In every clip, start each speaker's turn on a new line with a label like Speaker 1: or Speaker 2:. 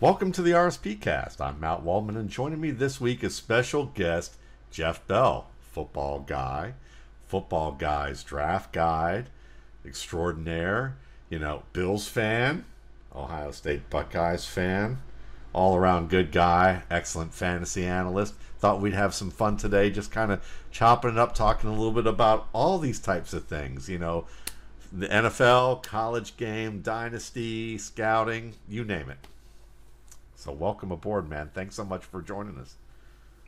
Speaker 1: Welcome to the RSP Cast. I'm Matt Waldman, and joining me this week is special guest Jeff Bell, football guy, Footballguys draft guide extraordinaire, Bills fan, Ohio State Buckeyes fan, all around good guy, excellent fantasy analyst. Thought we'd have some fun today, just kind of chopping it up, talking a little bit about all these types of things, the NFL, college game, dynasty, scouting, you name it. So welcome aboard, man. Thanks so much for joining us.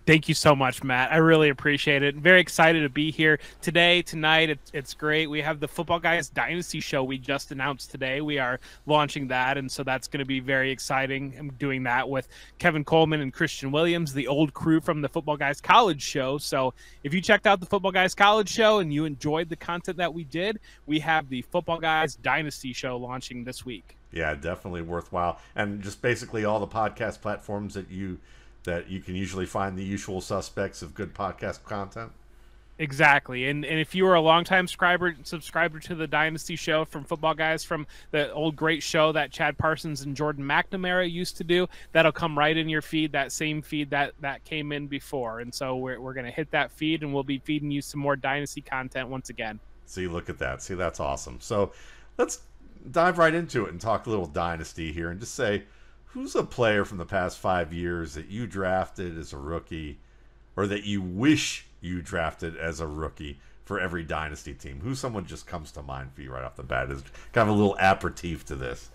Speaker 2: Thank you so much, Matt. I really appreciate it. Very excited to be here today, tonight. It's great. We have the Footballguys Dynasty show we just announced today. We are launching that, and so that's going to be very exciting. I'm doing that with Kevin Coleman and Christian Williams, the old crew from the Footballguys College show. So if you checked out the Footballguys College show and you enjoyed the content that we did, we have the Footballguys Dynasty show launching this week.
Speaker 1: Yeah, definitely worthwhile. And just basically all the podcast platforms that you can usually find the usual suspects of good podcast content.
Speaker 2: Exactly. And if you were a longtime subscriber to the Dynasty show from Footballguys, from the old great show that Chad Parsons and Jordan McNamara used to do, that'll come right in your feed, that same feed that came in before. And so we're going to hit that feed, and we'll be feeding you some more Dynasty content once again.
Speaker 1: See, look at that. See, that's awesome. So let's dive right into it and talk a little Dynasty here and just say, who's a player from the past 5 years that you drafted as a rookie, or that you wish you drafted as a rookie for every Dynasty team? Who's someone just comes to mind for you right off the bat? Is kind of a little aperitif to this.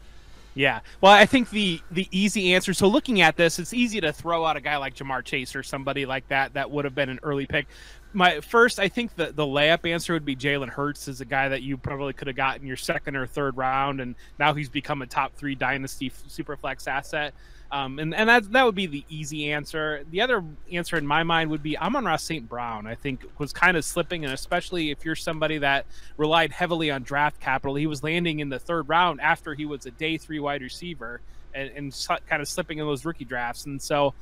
Speaker 2: Yeah. Well, I think the easy answer, so looking at this, it's easy to throw out a guy like Jamar Chase or somebody like that would have been an early pick. I think the layup answer would be Jalen Hurts, is a guy that you probably could have gotten your second or third round, and now he's become a top 3 Dynasty Superflex asset. And that would be the easy answer. The other answer in my mind would be Amon-Ra St. Brown. I think was kind of slipping, and especially if you're somebody that relied heavily on draft capital, he was landing in the 3rd round after he was a day 3 wide receiver and kind of slipping in those rookie drafts. And so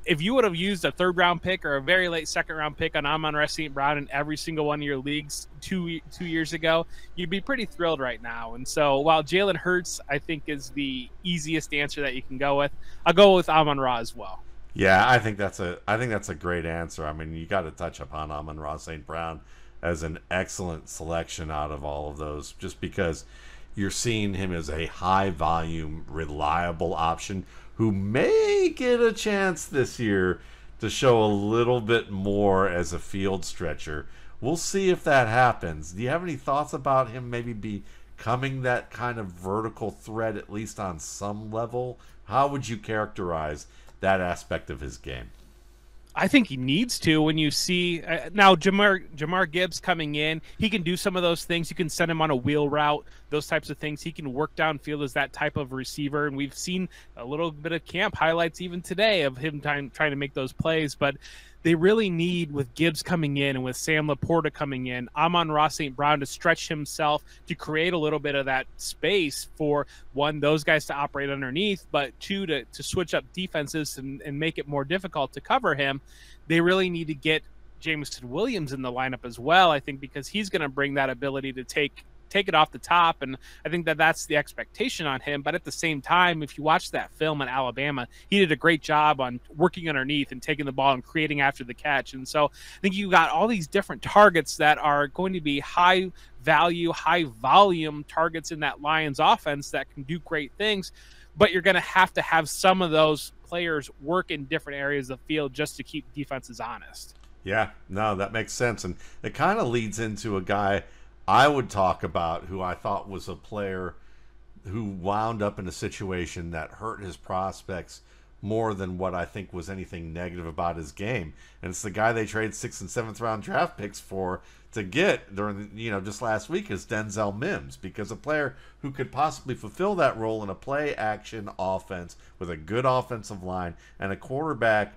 Speaker 2: if you would have used a 3rd round pick or a very late 2nd round pick on Amon-Ra St. Brown in every single one of your leagues two years ago, you'd be pretty thrilled right now. And so while Jalen Hurts, I think, is the easiest answer that you can go with, I'll go with Amon-Ra as well.
Speaker 1: Yeah, I think that's a great answer. I mean, you got to touch upon Amon-Ra St. Brown as an excellent selection out of all of those, just because you're seeing him as a high volume, reliable option who may get a chance this year to show a little bit more as a field stretcher. We'll see if that happens. Do you have any thoughts about him maybe becoming that kind of vertical threat, at least on some level? How would you characterize that aspect of his game?
Speaker 2: I think he needs to. When you see now Jamar Gibbs coming in, he can do some of those things. You can send him on a wheel route, those types of things. He can work downfield as that type of receiver, and we've seen a little bit of camp highlights even today of him trying to make those plays. But they really need, with Gibbs coming in and with Sam Laporta coming in, Amon-Ra St. Brown to stretch himself, to create a little bit of that space for, one, those guys to operate underneath, but two, to switch up defenses and make it more difficult to cover him. They really need to get Jameson Williams in the lineup as well, I think, because he's going to bring that ability to take it off the top, and I think that's the expectation on him. But at the same time, if you watch that film in Alabama, he did a great job on working underneath and taking the ball and creating after the catch. And so I think you got all these different targets that are going to be high value, high volume targets in that Lions offense that can do great things, but you're going to have some of those players work in different areas of the field just to keep defenses honest.
Speaker 1: Yeah, no, that makes sense. And it kind of leads into a guy I would talk about who I thought was a player who wound up in a situation that hurt his prospects more than what I think was anything negative about his game. And it's the guy they traded 6th and 7th round draft picks for to get during, just last week, is Denzel Mims, because a player who could possibly fulfill that role in a play action offense with a good offensive line and a quarterback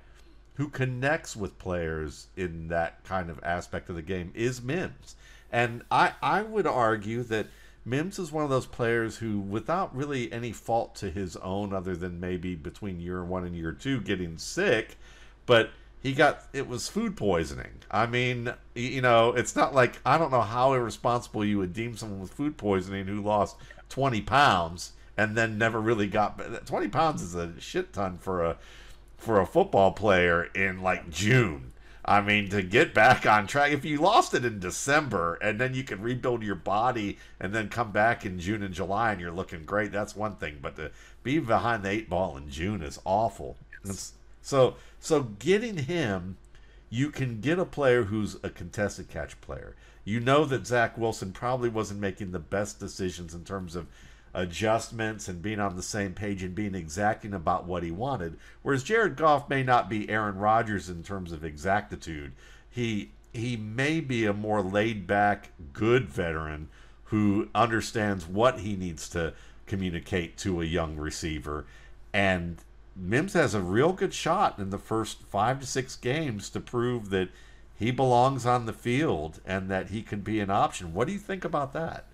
Speaker 1: who connects with players in that kind of aspect of the game is Mims. And I would argue that Mims is one of those players who, without really any fault to his own other than maybe between year 1 and year 2 getting sick, but it was food poisoning. I mean, it's not like, I don't know how irresponsible you would deem someone with food poisoning who lost 20 pounds and then never really got. 20 pounds is a shit ton for a football player in like June. I mean, to get back on track, if you lost it in December and then you can rebuild your body and then come back in June and July and you're looking great, that's one thing. But to be behind the 8 ball in June is awful.
Speaker 2: Yes.
Speaker 1: So getting him, you can get a player who's a contested catch player. You know that Zach Wilson probably wasn't making the best decisions in terms of adjustments and being on the same page and being exacting about what he wanted. Whereas Jared Goff may not be Aaron Rodgers in terms of exactitude. He may be a more laid back, good veteran who understands what he needs to communicate to a young receiver. And Mims has a real good shot in the first 5 to 6 games to prove that he belongs on the field and that he can be an option. What do you think about that?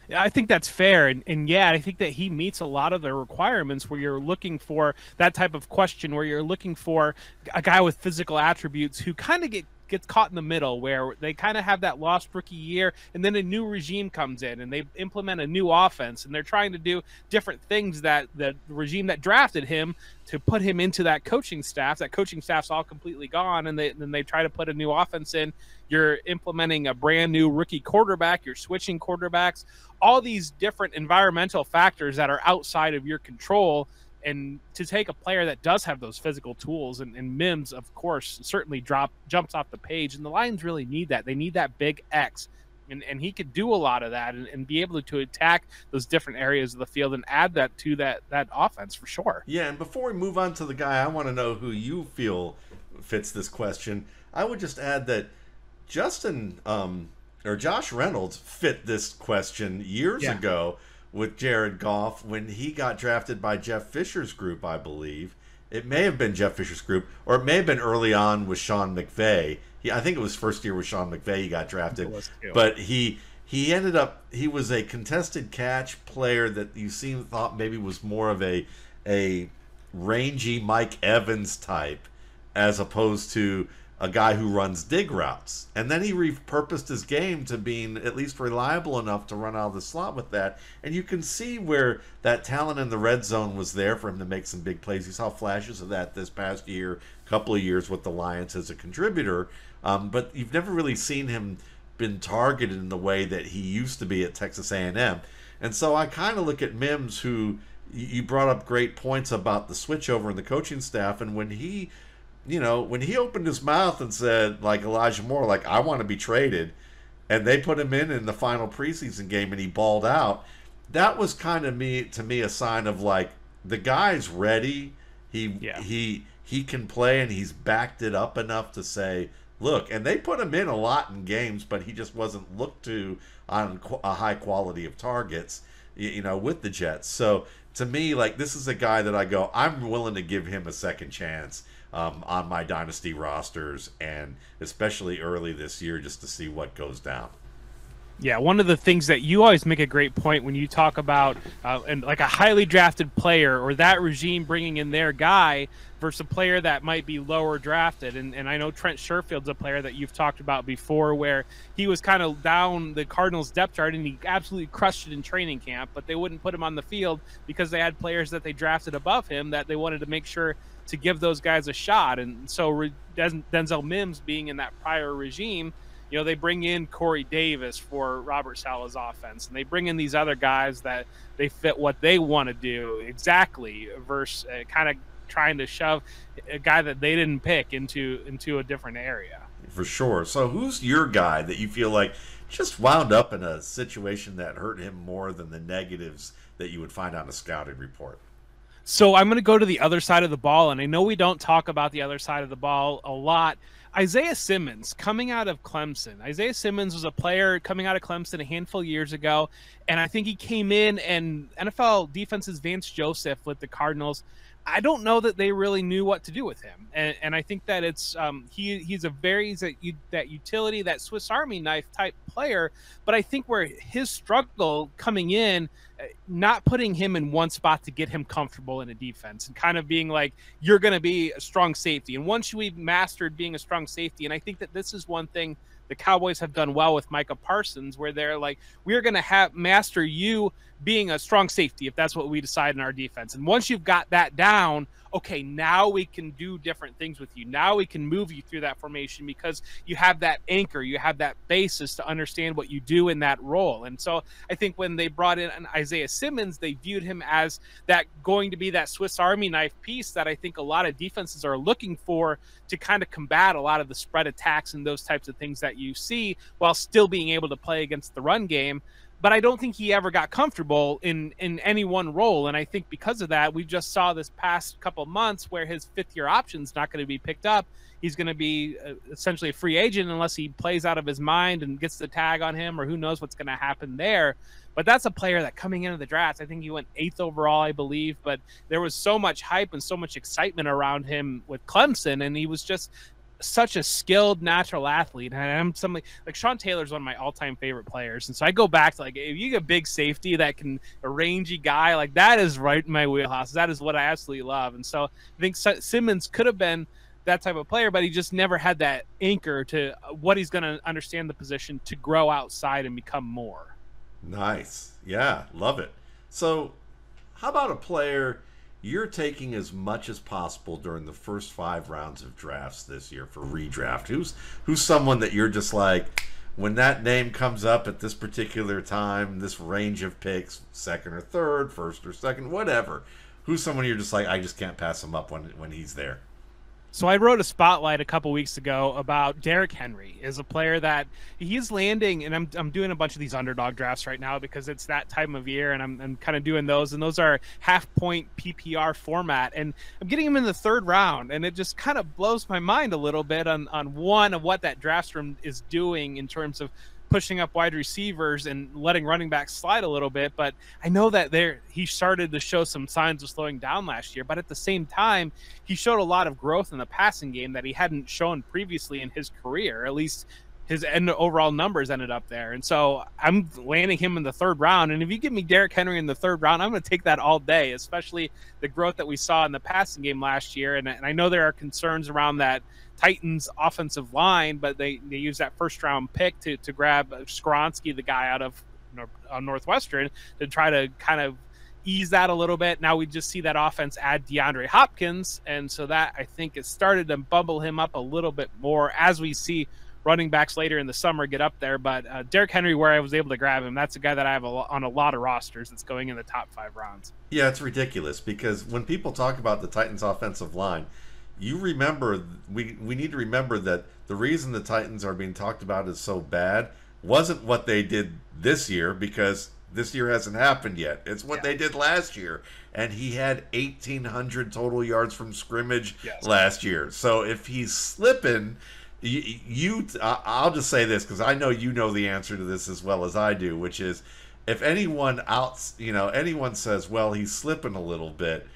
Speaker 2: Yeah, I think that's fair. And yeah, I think that he meets a lot of the requirements where you're looking for that type of question, where you're looking for a guy with physical attributes who kind of gets caught in the middle, where they kind of have that lost rookie year and then a new regime comes in and they implement a new offense and they're trying to do different things that the regime that drafted him to put him into that coaching staff's all completely gone, and then they try to put a new offense in. You're implementing a brand new rookie quarterback, you're switching quarterbacks, all these different environmental factors that are outside of your control. And to take a player that does have those physical tools, and Mims, of course, certainly jumps off the page, and the Lions really need that. They need that big X, and he could do a lot of that and be able to attack those different areas of the field and add that to that offense for sure.
Speaker 1: Yeah, and before we move on to the guy, I want to know who you feel fits this question. I would just add that Josh Reynolds fit this question years ago with Jared Goff when he got drafted by Jeff Fisher's group, I believe. It may have been Jeff Fisher's group, or it may have been early on with Sean McVay. I think it was first year with Sean McVay he got drafted. But he ended up, he was a contested catch player that you thought maybe was more of a rangy Mike Evans type as opposed to a guy who runs dig routes. And then he repurposed his game to being at least reliable enough to run out of the slot with that. And you can see where that talent in the red zone was there for him to make some big plays. You saw flashes of that this past year, couple of years with the Lions as a contributor. But you've never really seen him been targeted in the way that he used to be at Texas A&M. And so I kind of look at Mims, who you brought up great points about the switchover in the coaching staff. And when he opened his mouth and said, like Elijah Moore, like, I want to be traded, and they put him in the final preseason game and he balled out, that was kind of to me a sign of like, the guy's ready. He can play, and he's backed it up enough to say, look, and they put him in a lot in games, but he just wasn't looked to on a high quality of targets, with the Jets. So to me, like, this is a guy that I go, I'm willing to give him a second chance on my dynasty rosters, and especially early this year, just to see what goes down.
Speaker 2: Yeah, one of the things that you always make a great point when you talk about and like a highly drafted player or that regime bringing in their guy versus a player that might be lower drafted. And I know Trent Sherfield's a player that you've talked about before, where he was kind of down the Cardinals depth chart and he absolutely crushed it in training camp, but they wouldn't put him on the field because they had players that they drafted above him that they wanted to make sure to give those guys a shot. And so Denzel Mims being in that prior regime, they bring in Corey Davis for Robert Saleh's offense, and they bring in these other guys that they fit what they want to do exactly versus kind of trying to shove a guy that they didn't pick into a different area.
Speaker 1: For sure. So who's your guy that you feel like just wound up in a situation that hurt him more than the negatives that you would find on a scouting report?
Speaker 2: So I'm going to go to the other side of the ball, and I know we don't talk about the other side of the ball a lot. Isaiah Simmons coming out of Clemson. Isaiah Simmons was a player coming out of Clemson a handful of years ago, and I think he came in, and NFL defense's Vance Joseph with the Cardinals, I don't know that they really knew what to do with him. And I think that it's he's that utility, that Swiss Army knife type player, but I think where his struggle coming in, not putting him in one spot to get him comfortable in a defense and kind of being like, you're going to be a strong safety. And once we've mastered being a strong safety, and I think that this is one thing the Cowboys have done well with Micah Parsons, where they're like, we're going to have master you being a strong safety if that's what we decide in our defense. And once you've got that down, okay, now we can do different things with you. Now we can move you through that formation because you have that anchor, you have that basis to understand what you do in that role. And so I think when they brought in Isaiah Simmons, they viewed him as that going to be that Swiss Army knife piece that I think a lot of defenses are looking for to kind of combat a lot of the spread attacks and those types of things that you see while still being able to play against the run game. But I don't think he ever got comfortable in any one role. And I think because of that, we just saw this past couple of months where his fifth-year option is not going to be picked up. He's going to be essentially a free agent unless he plays out of his mind and gets the tag on him, or who knows what's going to happen there. But that's a player that coming into the draft, I think he went 8th overall, I believe. But there was so much hype and so much excitement around him with Clemson, and he was just such a skilled natural athlete. And I'm somebody like Sean Taylor's one of my all-time favorite players, and so I go back to, like, if you get a big safety that can, a rangy guy, like that is right in my wheelhouse. That is what I absolutely love. And so I think Simmons could have been that type of player, but he just never had that anchor to what he's going to understand the position to grow outside and become more.
Speaker 1: Nice. Yeah, love it. So how about a player you're taking as much as possible during the first 5 rounds of drafts this year for redraft? Who's someone that you're just like, when that name comes up at this particular time, this range of picks, second or third, first or second, whatever, who's someone you're just like, I just can't pass him up when he's there?
Speaker 2: So I wrote a spotlight a couple weeks ago about Derrick Henry, is a player that he's landing, and I'm doing a bunch of these underdog drafts right now because it's that time of year, and I'm kind of doing those, and those are half-point PPR format, and I'm getting him in the 3rd round, and it just kind of blows my mind a little bit on one of what that draft room is doing in terms of pushing up wide receivers and letting running backs slide a little bit. But I know that he started to show some signs of slowing down last year, but at the same time, he showed a lot of growth in the passing game that he hadn't shown previously in his career. At least his overall numbers ended up there. And so I'm landing him in the 3rd round. And if you give me Derrick Henry in the 3rd round, I'm going to take that all day, especially the growth that we saw in the passing game last year. And I know there are concerns around that Titans offensive line, but they use that 1st-round pick to grab Skoronski, the guy out of Northwestern, to try to kind of ease that a little bit. Now we just see that offense add DeAndre Hopkins, and so that, I think, has started to bubble him up a little bit more as we see running backs later in the summer get up there. But Derrick Henry, where I was able to grab him, that's a guy that I have on a lot of rosters that's going in the top 5 rounds.
Speaker 1: Yeah, it's ridiculous because when people talk about the Titans offensive line, you remember, we need to remember that the reason the Titans are being talked about as so bad wasn't what they did this year, because this year hasn't happened yet. It's what they did last year. And he had 1,800 total yards from scrimmage last year. So if he's slipping, I'll just say this, because I know you know the answer to this as well as I do, which is, if anyone says, well, he's slipping a little bit,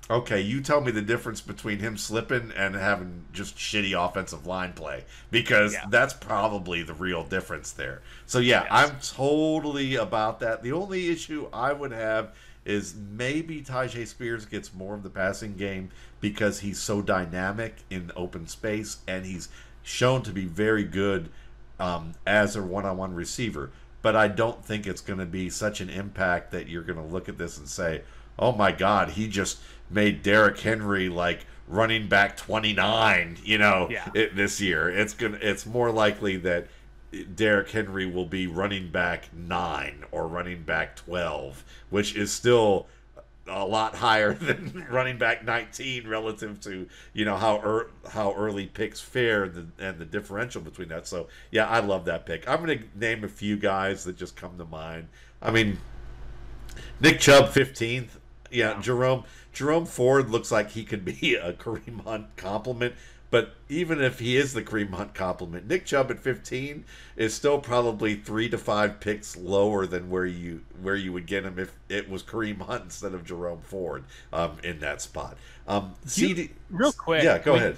Speaker 1: okay, you tell me the difference between him slipping and having just shitty offensive line play, because that's probably the real difference there. So, I'm totally about that. The only issue I would have is maybe Tyjae Spears gets more of the passing game because he's so dynamic in open space, and he's shown to be very good as a one-on-one receiver. But I don't think it's going to be such an impact that you're going to look at this and say, oh my God, he just made Derrick Henry like running back 29, this year. It's more likely that Derrick Henry will be running back 9 or running back 12, which is still a lot higher than running back 19 relative to how early picks fare and the differential between that. So I love that pick. I'm going to name a few guys that just come to mind. I mean, Nick Chubb 15th. Jerome Ford looks like he could be a Kareem Hunt compliment, but even if he is the Kareem Hunt compliment, Nick Chubb at 15 is still probably 3 to 5 picks lower than where you would get him if it was Kareem Hunt instead of Jerome Ford in that spot.
Speaker 2: Real quick,
Speaker 1: go ahead.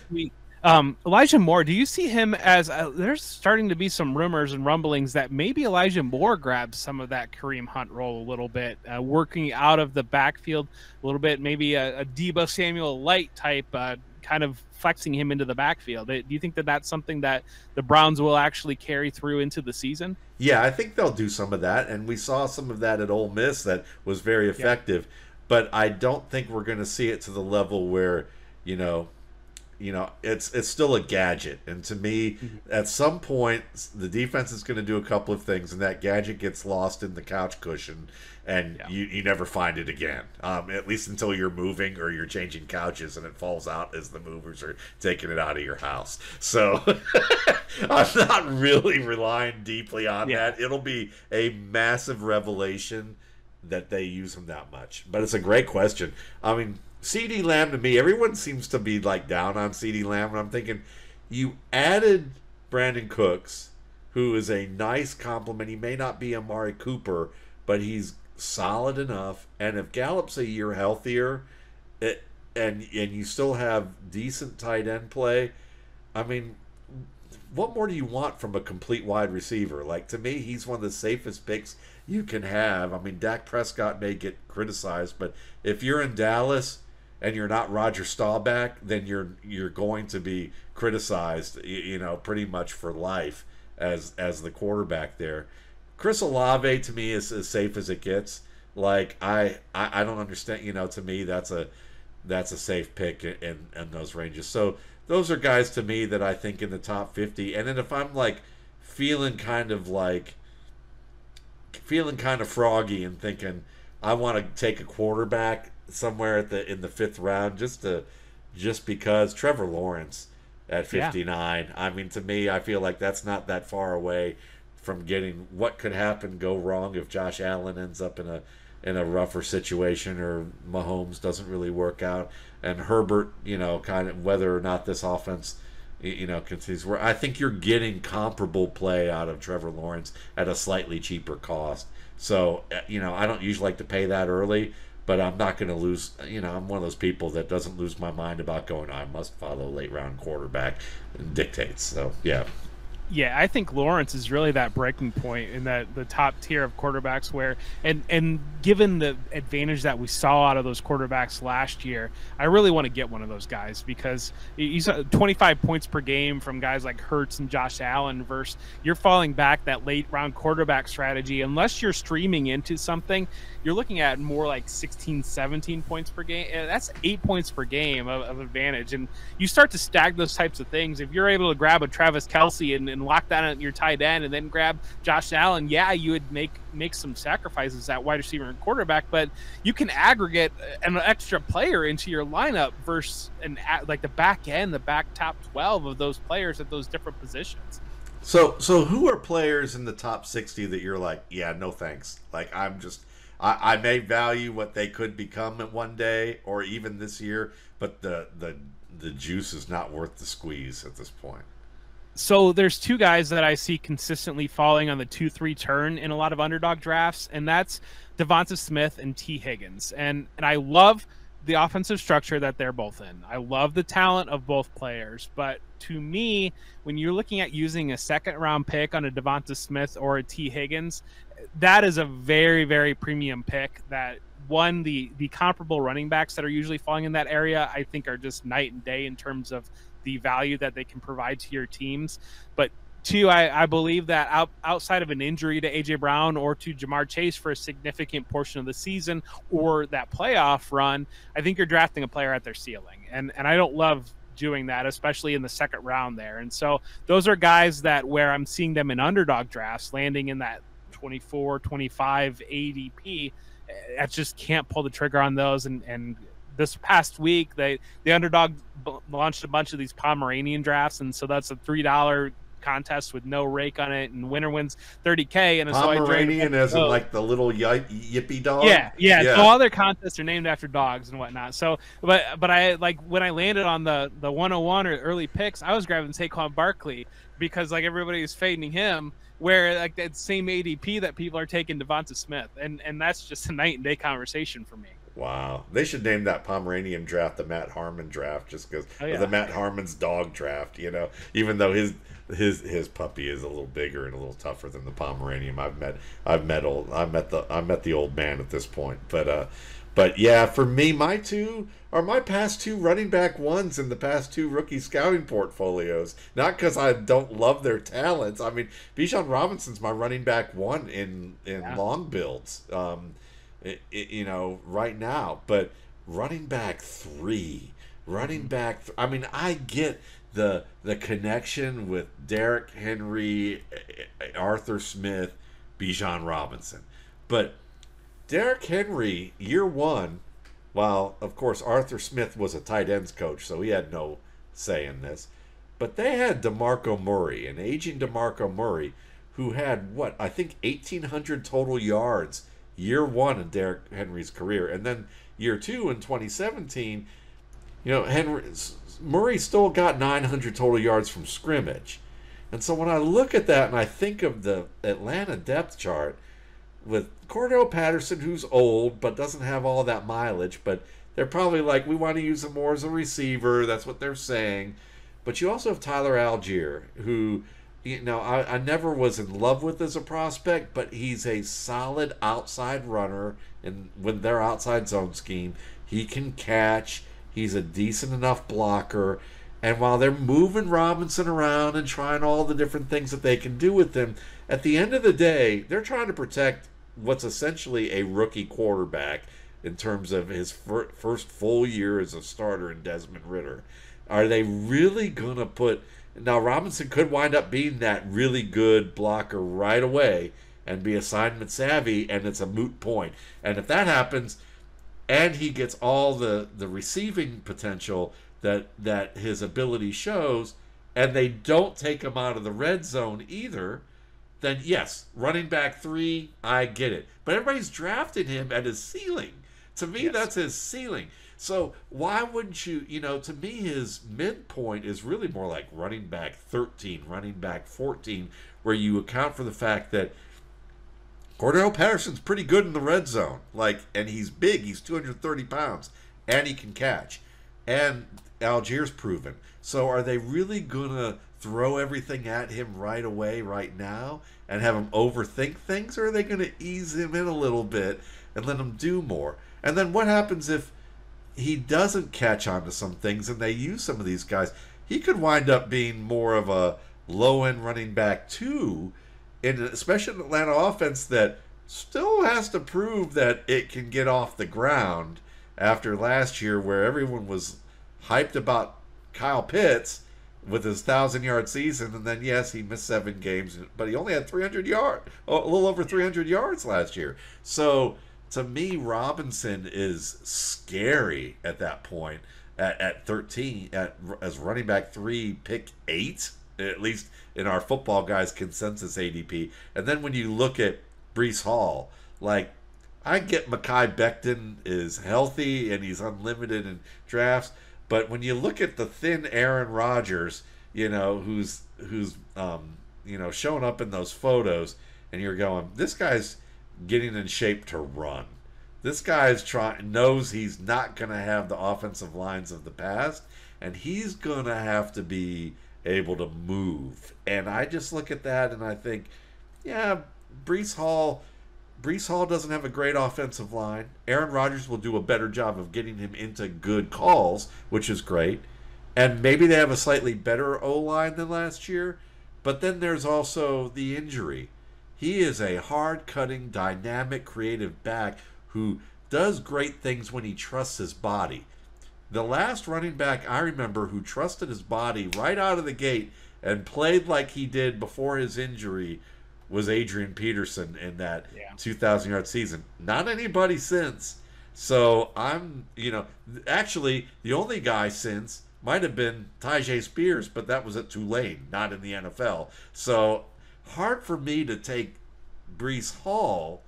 Speaker 2: Elijah Moore, do you see him as there's starting to be some rumors and rumblings that maybe Elijah Moore grabs some of that Kareem Hunt role a little bit, working out of the backfield a little bit, maybe a Deebo Samuel Light type kind of flexing him into the backfield. Do you think that that's something that the Browns will actually carry through into the season?
Speaker 1: Yeah, I think they'll do some of that, and we saw some of that at Ole Miss that was very effective. But I don't think we're going to see it to the level where, you know, it's still a gadget. And to me, at some point, the defense is going to do a couple of things, and that gadget gets lost in the couch cushion, and you never find it again. At least until you're moving or you're changing couches, and it falls out as the movers are taking it out of your house. So I'm not really relying deeply on that. It'll be a massive revelation that they use him that much. But it's a great question. I mean, CeeDee Lamb, to me, everyone seems to be like down on CeeDee Lamb, and I'm thinking, you added Brandon Cooks, who is a nice compliment. He may not be Amari Cooper, but he's solid enough. And if Gallup's a year healthier, and you still have decent tight end play, I mean, what more do you want from a complete wide receiver? Like, to me, he's one of the safest picks you can have. I mean, Dak Prescott may get criticized, but if you're in Dallas and you're not Roger Staubach, then you're going to be criticized, pretty much for life as the quarterback there. Chris Olave, to me, is as safe as it gets. Like, I don't understand. To me, that's a safe pick in those ranges. So those are guys to me that I think in the top 50. And then if I'm like feeling kind of froggy and thinking I want to take a quarterback somewhere in the 5th round, just because Trevor Lawrence at 59. I mean, to me, I feel like that's not that far away from getting what could happen go wrong if Josh Allen ends up in a rougher situation, or Mahomes doesn't really work out, and Herbert, kind of whether or not this offense, continues. Where I think you're getting comparable play out of Trevor Lawrence at a slightly cheaper cost. So, I don't usually like to pay that early, but I'm not going to lose. I'm one of those people that doesn't lose my mind about going, I must follow late round quarterback and dictates. So, yeah.
Speaker 2: Yeah, I think Lawrence is really that breaking point in the top tier of quarterbacks where, and given the advantage that we saw out of those quarterbacks last year, I really want to get one of those guys, because you saw 25 points per game from guys like Hurts and Josh Allen versus you're falling back that late round quarterback strategy. Unless you're streaming into something, you're looking at more like 16, 17 points per game. That's 8 points per game of advantage. And you start to stack those types of things. If you're able to grab a Travis Kelce and lock down at your tight end and then grab Josh Allen, you would make some sacrifices at wide receiver and quarterback, but you can aggregate an extra player into your lineup versus like the back end, the back top 12 of those players at those different positions.
Speaker 1: So who are players in the top 60 that you're like, yeah, no thanks? Like, I may value what they could become at one day or even this year, but the juice is not worth the squeeze at this point.
Speaker 2: So there's two guys that I see consistently falling on the 2-3 turn in a lot of underdog drafts, and that's Devonta Smith and T. Higgins. And I love the offensive structure that they're both in. I love the talent of both players. But to me, when you're looking at using a 2nd-round pick on a Devonta Smith or a T. Higgins, that is a very, very premium pick that, one, the comparable running backs that are usually falling in that area, I think are just night and day in terms of the value that they can provide to your teams. But two, I believe that outside of an injury to A.J. Brown or to Jamar Chase for a significant portion of the season or that playoff run, I think you're drafting a player at their ceiling. And I don't love doing that, especially in the 2nd round there. And so those are guys that where I'm seeing them in underdog drafts landing in that 24, 25 ADP. I just can't pull the trigger on those. And this past week, the underdog launched a bunch of these Pomeranian drafts, and so that's a $3 contest with no rake on it, and winner wins $30K. And
Speaker 1: Pomeranian isn't like the little yippy dog.
Speaker 2: Yeah. So all their contests are named after dogs and whatnot. So, but I like when I landed on the 101 or early picks, I was grabbing Saquon Barkley because like everybody is fading him. Where like that same ADP that people are taking Devonta Smith, and that's just a night and day conversation for me.
Speaker 1: Wow, they should name that Pomeranian draft the Matt Harmon draft, just because the Matt Harmon's dog draft. Even though his puppy is a little bigger and a little tougher than the Pomeranian. I met the old man at this point, but But yeah, for me, my two are my past two running back ones in the past two rookie scouting portfolios. Not because I don't love their talents. I mean, Bijan Robinson's my running back one in
Speaker 2: Yeah.
Speaker 1: long builds. Right now, but running back three, I mean, I get the connection with Derrick Henry, Arthur Smith, Bijan Robinson, but Derrick Henry, year one, while of course Arthur Smith was a tight ends coach, so he had no say in this, but they had DeMarco Murray, an aging DeMarco Murray, who had what I think 1,800 total yards year one in Derrick Henry's career, and then year two in 2017, Murray still got 900 total yards from scrimmage, and so when I look at that and I think of the Atlanta depth chart with Cordell Patterson, who's old but doesn't have all that mileage, but they're probably like, we want to use him more as a receiver. That's what they're saying. But you also have Tyler Algier, who, I never was in love with as a prospect, but he's a solid outside runner, and with their outside zone scheme, he can catch. He's a decent enough blocker. And while they're moving Robinson around and trying all the different things that they can do with him, at the end of the day, they're trying to protect what's essentially a rookie quarterback in terms of his first full year as a starter in Desmond Ridder. Are they really going to put... Now, Robinson could wind up being that really good blocker right away and be assignment savvy, and it's a moot point. And if that happens, and he gets all the receiving potential that his ability shows, and they don't take him out of the red zone either, then yes, running back three, I get it. But everybody's drafting him at his ceiling. To me,
Speaker 2: Yes.
Speaker 1: that's his ceiling. So why wouldn't you, to me, his midpoint is really more like running back 13, running back 14, where you account for the fact that Cordell Patterson's pretty good in the red zone. And he's big. He's 230 pounds. And he can catch. And Algier's proven. So are they really going to throw everything at him right away, right now, and have him overthink things? Or are they going to ease him in a little bit and let him do more? And then what happens if he doesn't catch on to some things and they use some of these guys? He could wind up being more of a low-end running back, too, especially an Atlanta offense that still has to prove that it can get off the ground after last year where everyone was hyped about Kyle Pitts with his 1,000-yard season, and then yes, he missed 7 games, but he only had 300 yards, a little over 300 yards last year. So to me, Robinson is scary at that point at 13 as running back 3, pick 8, at least in our football guys consensus ADP. And then when you look at Breece Hall, I get Mekhi Becton is healthy and he's unlimited in drafts. But when you look at the thin Aaron Rodgers, who's showing up in those photos, and you're going, this guy's getting in shape to run. This guy's knows he's not going to have the offensive lines of the past, and he's going to have to be able to move. And I just look at that and I think, yeah, Breece Hall doesn't have a great offensive line. Aaron Rodgers will do a better job of getting him into good calls, which is great. And maybe they have a slightly better O-line than last year. But then there's also the injury. He is a hard-cutting, dynamic, creative back who does great things when he trusts his body. The last running back I remember who trusted his body right out of the gate and played like he did before his injury was Adrian Peterson in that 2,000-yard season. Not anybody since. So actually, the only guy since might have been Tyjae Spears, but that was at Tulane, not in the NFL. So hard for me to take Breece Hall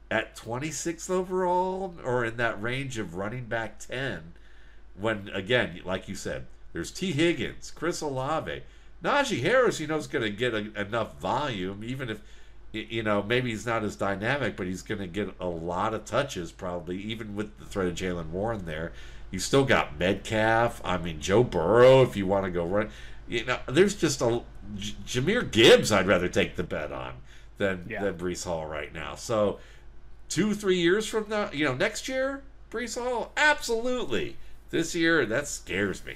Speaker 1: at 26th overall or in that range of running back 10 when, again, like you said, there's T. Higgins, Chris Olave. Najee Harris, is going to get enough volume, even if, maybe he's not as dynamic, but he's going to get a lot of touches probably, even with the threat of Jalen Warren there. You still got Metcalf. I mean, Joe Burrow, if you want to go run. There's just Jahmyr Gibbs I'd rather take the bet on than Breece Hall right now. So 2-3 years from now, next year, Brees Hall, absolutely. This year, that scares me.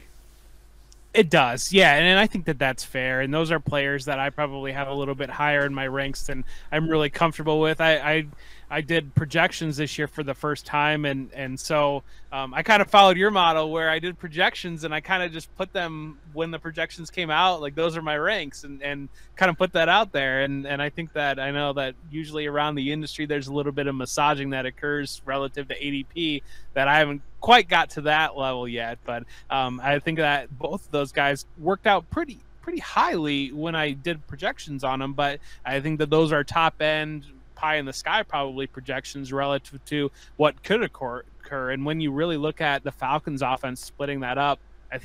Speaker 2: It does, yeah, and I think that that's fair. And those are players that I probably have a little bit higher in my ranks than I'm really comfortable with. I did projections this year for the first time, and so I kind of followed your model where I did projections and I kind of just put them when the projections came out, like those are my ranks, and kind of put that out there. And I think that I know that usually around the industry there's a little bit of massaging that occurs relative to ADP that I haven't quite got to that level yet, but I think that both of those guys worked out pretty highly when I did projections on them. But I think that those are top end pie in the sky probably projections relative to what could occur. And when you really look at the Falcons offense splitting that up,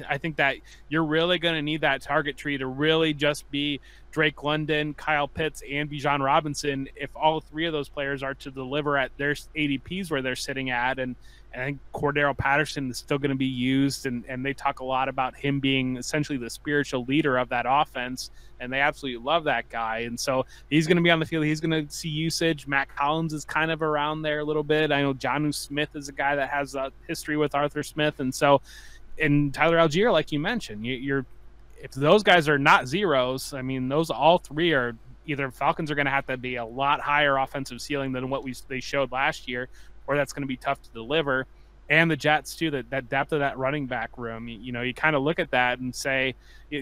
Speaker 2: I think that you're really going to need that target tree to really just be Drake London, Kyle Pitts, and Bijan Robinson. If all three of those players are to deliver at their ADPs where they're sitting at, and I think Cordero Patterson is still going to be used, and they talk a lot about him being essentially the spiritual leader of that offense, and they absolutely love that guy. And so he's going to be on the field. He's going to see usage. Matt Collins is kind of around there a little bit. I know Jonnu Smith is a guy that has a history with Arthur Smith, and so and Tyler Algier, like you mentioned, you're if those guys are not zeros, I mean, those all three are either Falcons are going to have to be a lot higher offensive ceiling than what they showed last year, or that's going to be tough to deliver. And the Jets too, that depth of that running back room, you know, you kind of look at that and say,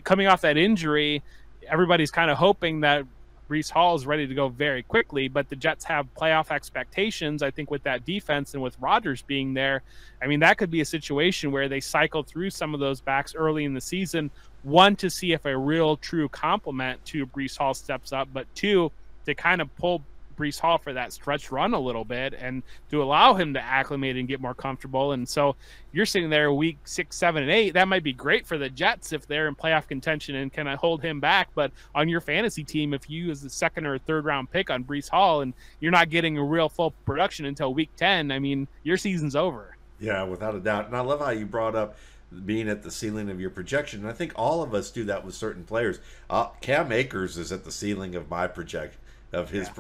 Speaker 2: coming off that injury, everybody's kind of hoping that Breece Hall is ready to go very quickly, but the Jets have playoff expectations. I think with that defense and with Rodgers being there, I mean, that could be a situation where they cycle through some of those backs early in the season. One, to see if a real true complement to Breece Hall steps up, but two, to kind of pull Breece Hall for that stretch run a little bit and to allow him to acclimate and get more comfortable. And so you're sitting there week 6, 7, and 8. That might be great for the Jets if they're in playoff contention and can hold him back. But on your fantasy team, if you use the second or third round pick on Breece Hall and you're not getting a real full production until week 10, I mean, your season's over.
Speaker 1: Yeah, without a doubt. And I love how you brought up being at the ceiling of your projection. And I think all of us do that with certain players. Cam Akers is at the ceiling of my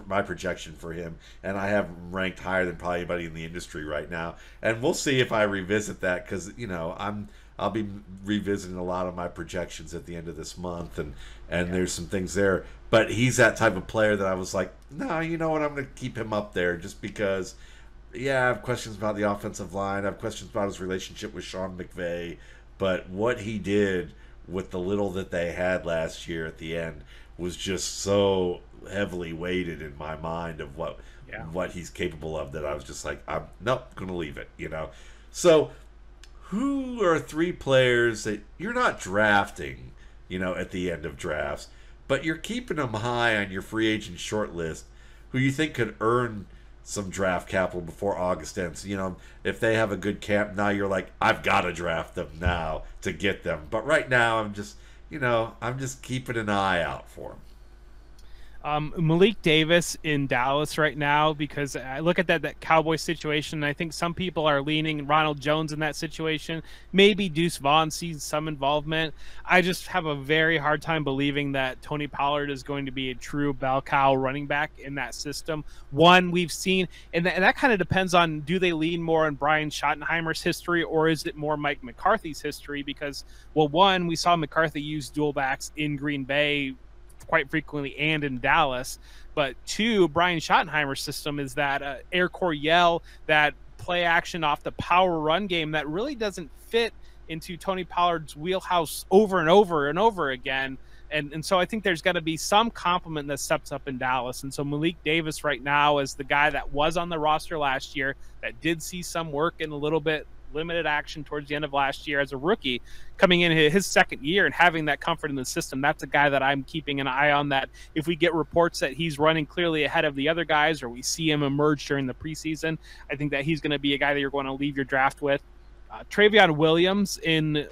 Speaker 1: my projection for him, and I have him ranked higher than probably anybody in the industry right now. And we'll see if I revisit that, because I'll be revisiting a lot of my projections at the end of this month, and there's some things there. But he's that type of player that I was like, no, you know what, I'm going to keep him up there just because. Yeah, I have questions about the offensive line. I have questions about his relationship with Sean McVay, but what he did with the little that they had last year at the end was just so heavily weighted in my mind of what he's capable of that I was just like, I'm going to leave it, So who are 3 players that you're not drafting, at the end of drafts, but you're keeping them high on your free agent short list, who you think could earn some draft capital before August ends? If they have a good camp, now you're like, I've got to draft them now to get them. But right now, I'm just keeping an eye out for them.
Speaker 2: Malik Davis in Dallas right now, because I look at that Cowboy situation, and I think some people are leaning Ronald Jones in that situation. Maybe Deuce Vaughn sees some involvement. I just have a very hard time believing that Tony Pollard is going to be a true bell cow running back in that system. One, we've seen, and that kind of depends on, do they lean more on Brian Schottenheimer's history, or is it more Mike McCarthy's history? Because, well, one, we saw McCarthy use dual backs in Green Bay quite frequently and in Dallas, but 2, Brian Schottenheimer's system is that Air Coryell, that play action off the power run game that really doesn't fit into Tony Pollard's wheelhouse over and over and over again. And so I think there's got to be some complement that steps up in Dallas. And so Malik Davis right now is the guy that was on the roster last year that did see some work in a little bit limited action towards the end of last year as a rookie, coming in his second year and having that comfort in the system. That's a guy that I'm keeping an eye on, that if we get reports that he's running clearly ahead of the other guys, or we see him emerge during the preseason, I think that he's going to be a guy that you're going to leave your draft with. Travion Williams in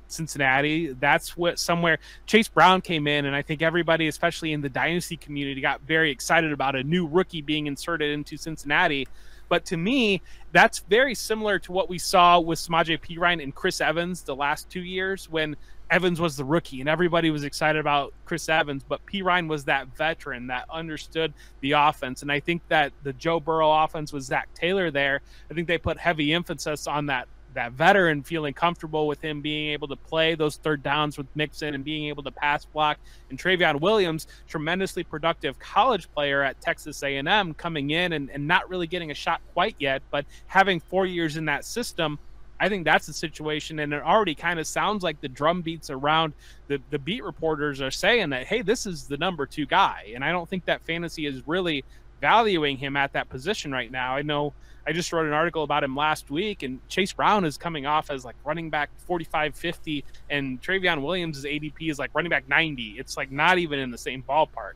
Speaker 2: Cincinnati, that's what somewhere Chase Brown came in, and I think everybody, especially in the dynasty community, got very excited about a new rookie being inserted into Cincinnati. But to me, that's very similar to what we saw with Samaje Perine and Chris Evans the last 2 years, when Evans was the rookie and everybody was excited about Chris Evans, but Perine was that veteran that understood the offense. And I think that the Joe Burrow offense with Zach Taylor there, I think they put heavy emphasis on that veteran feeling comfortable with him being able to play those third downs with Mixon and being able to pass block. And Travion Williams, tremendously productive college player at Texas A&M, coming in and not really getting a shot quite yet, but having 4 years in that system. I think that's the situation, and it already kind of sounds like the drum beats around the beat reporters are saying that, hey, this is the number 2 guy. And I don't think that fantasy is really valuing him at that position right now. I know I just wrote an article about him last week, and Chase Brown is coming off as like running back 45, 50, and Travion Williams' ADP is like running back 90. It's like not even in the same ballpark.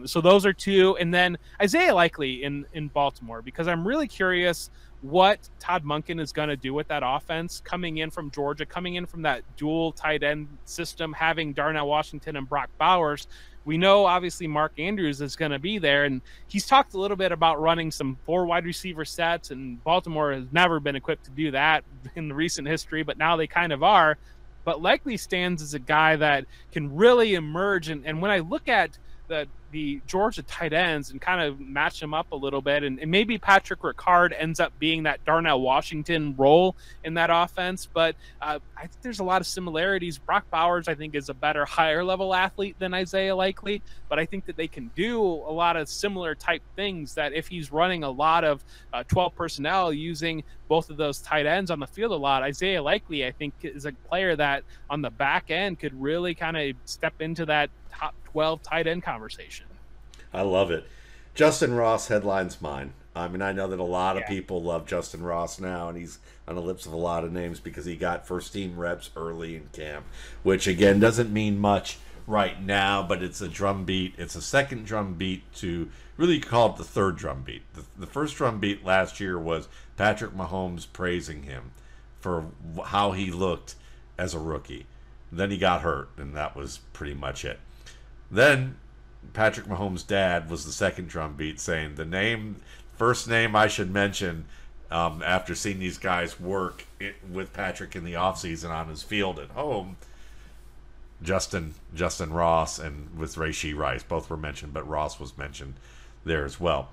Speaker 2: So those are 2. And then Isaiah Likely in Baltimore, because I'm really curious what Todd Monken is going to do with that offense coming in from Georgia, coming in from that dual tight end system, having Darnell Washington and Brock Bowers. We know obviously Mark Andrews is going to be there, and he's talked a little bit about running some 4 wide receiver sets, and Baltimore has never been equipped to do that in the recent history, but now they kind of are. But Likely stands as a guy that can really emerge, and when I look at the Georgia tight ends and kind of match them up a little bit, and maybe Patrick Ricard ends up being that Darnell Washington role in that offense, but I think there's a lot of similarities. Brock Bowers, I think, is a better, higher level athlete than Isaiah Likely, but I think that they can do a lot of similar type things, that if he's running a lot of 12 personnel using both of those tight ends on the field a lot, Isaiah Likely, I think, is a player that on the back end could really kind of step into that top 12 tight end conversation.
Speaker 1: I love it. Justin Ross headlines mine. I mean, I know that a lot of people love Justin Ross now, and he's on the lips of a lot of names because he got first team reps early in camp, which again doesn't mean much right now, but it's a drum beat. It's a second drum beat to really call it the third drum beat. The first drum beat last year was Patrick Mahomes praising him for how he looked as a rookie. Then he got hurt, and that was pretty much it. Then Patrick Mahomes' dad was the second drum beat, saying first name I should mention after seeing these guys work with Patrick in the offseason on his field at home, Justin Ross, and with Rashee Rice. Both were mentioned, but Ross was mentioned there as well.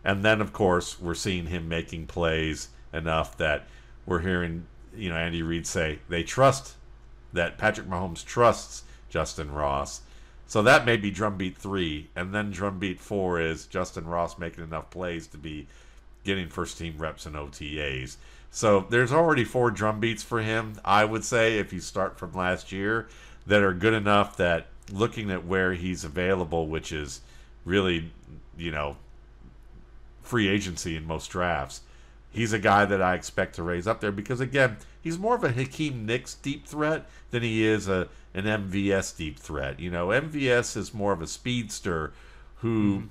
Speaker 1: And then, of course, we're seeing him making plays enough that we're hearing, Andy Reid say they trust, that Patrick Mahomes trusts Justin Ross. So that may be drumbeat 3, and then drumbeat 4 is Justin Ross making enough plays to be getting first-team reps and OTAs. So there's already 4 drumbeats for him, I would say, if you start from last year, that are good enough that looking at where he's available, which is really, free agency in most drafts, he's a guy that I expect to raise up there because, again, he's more of a Hakeem Nicks deep threat than he is an MVS deep threat. MVS is more of a speedster who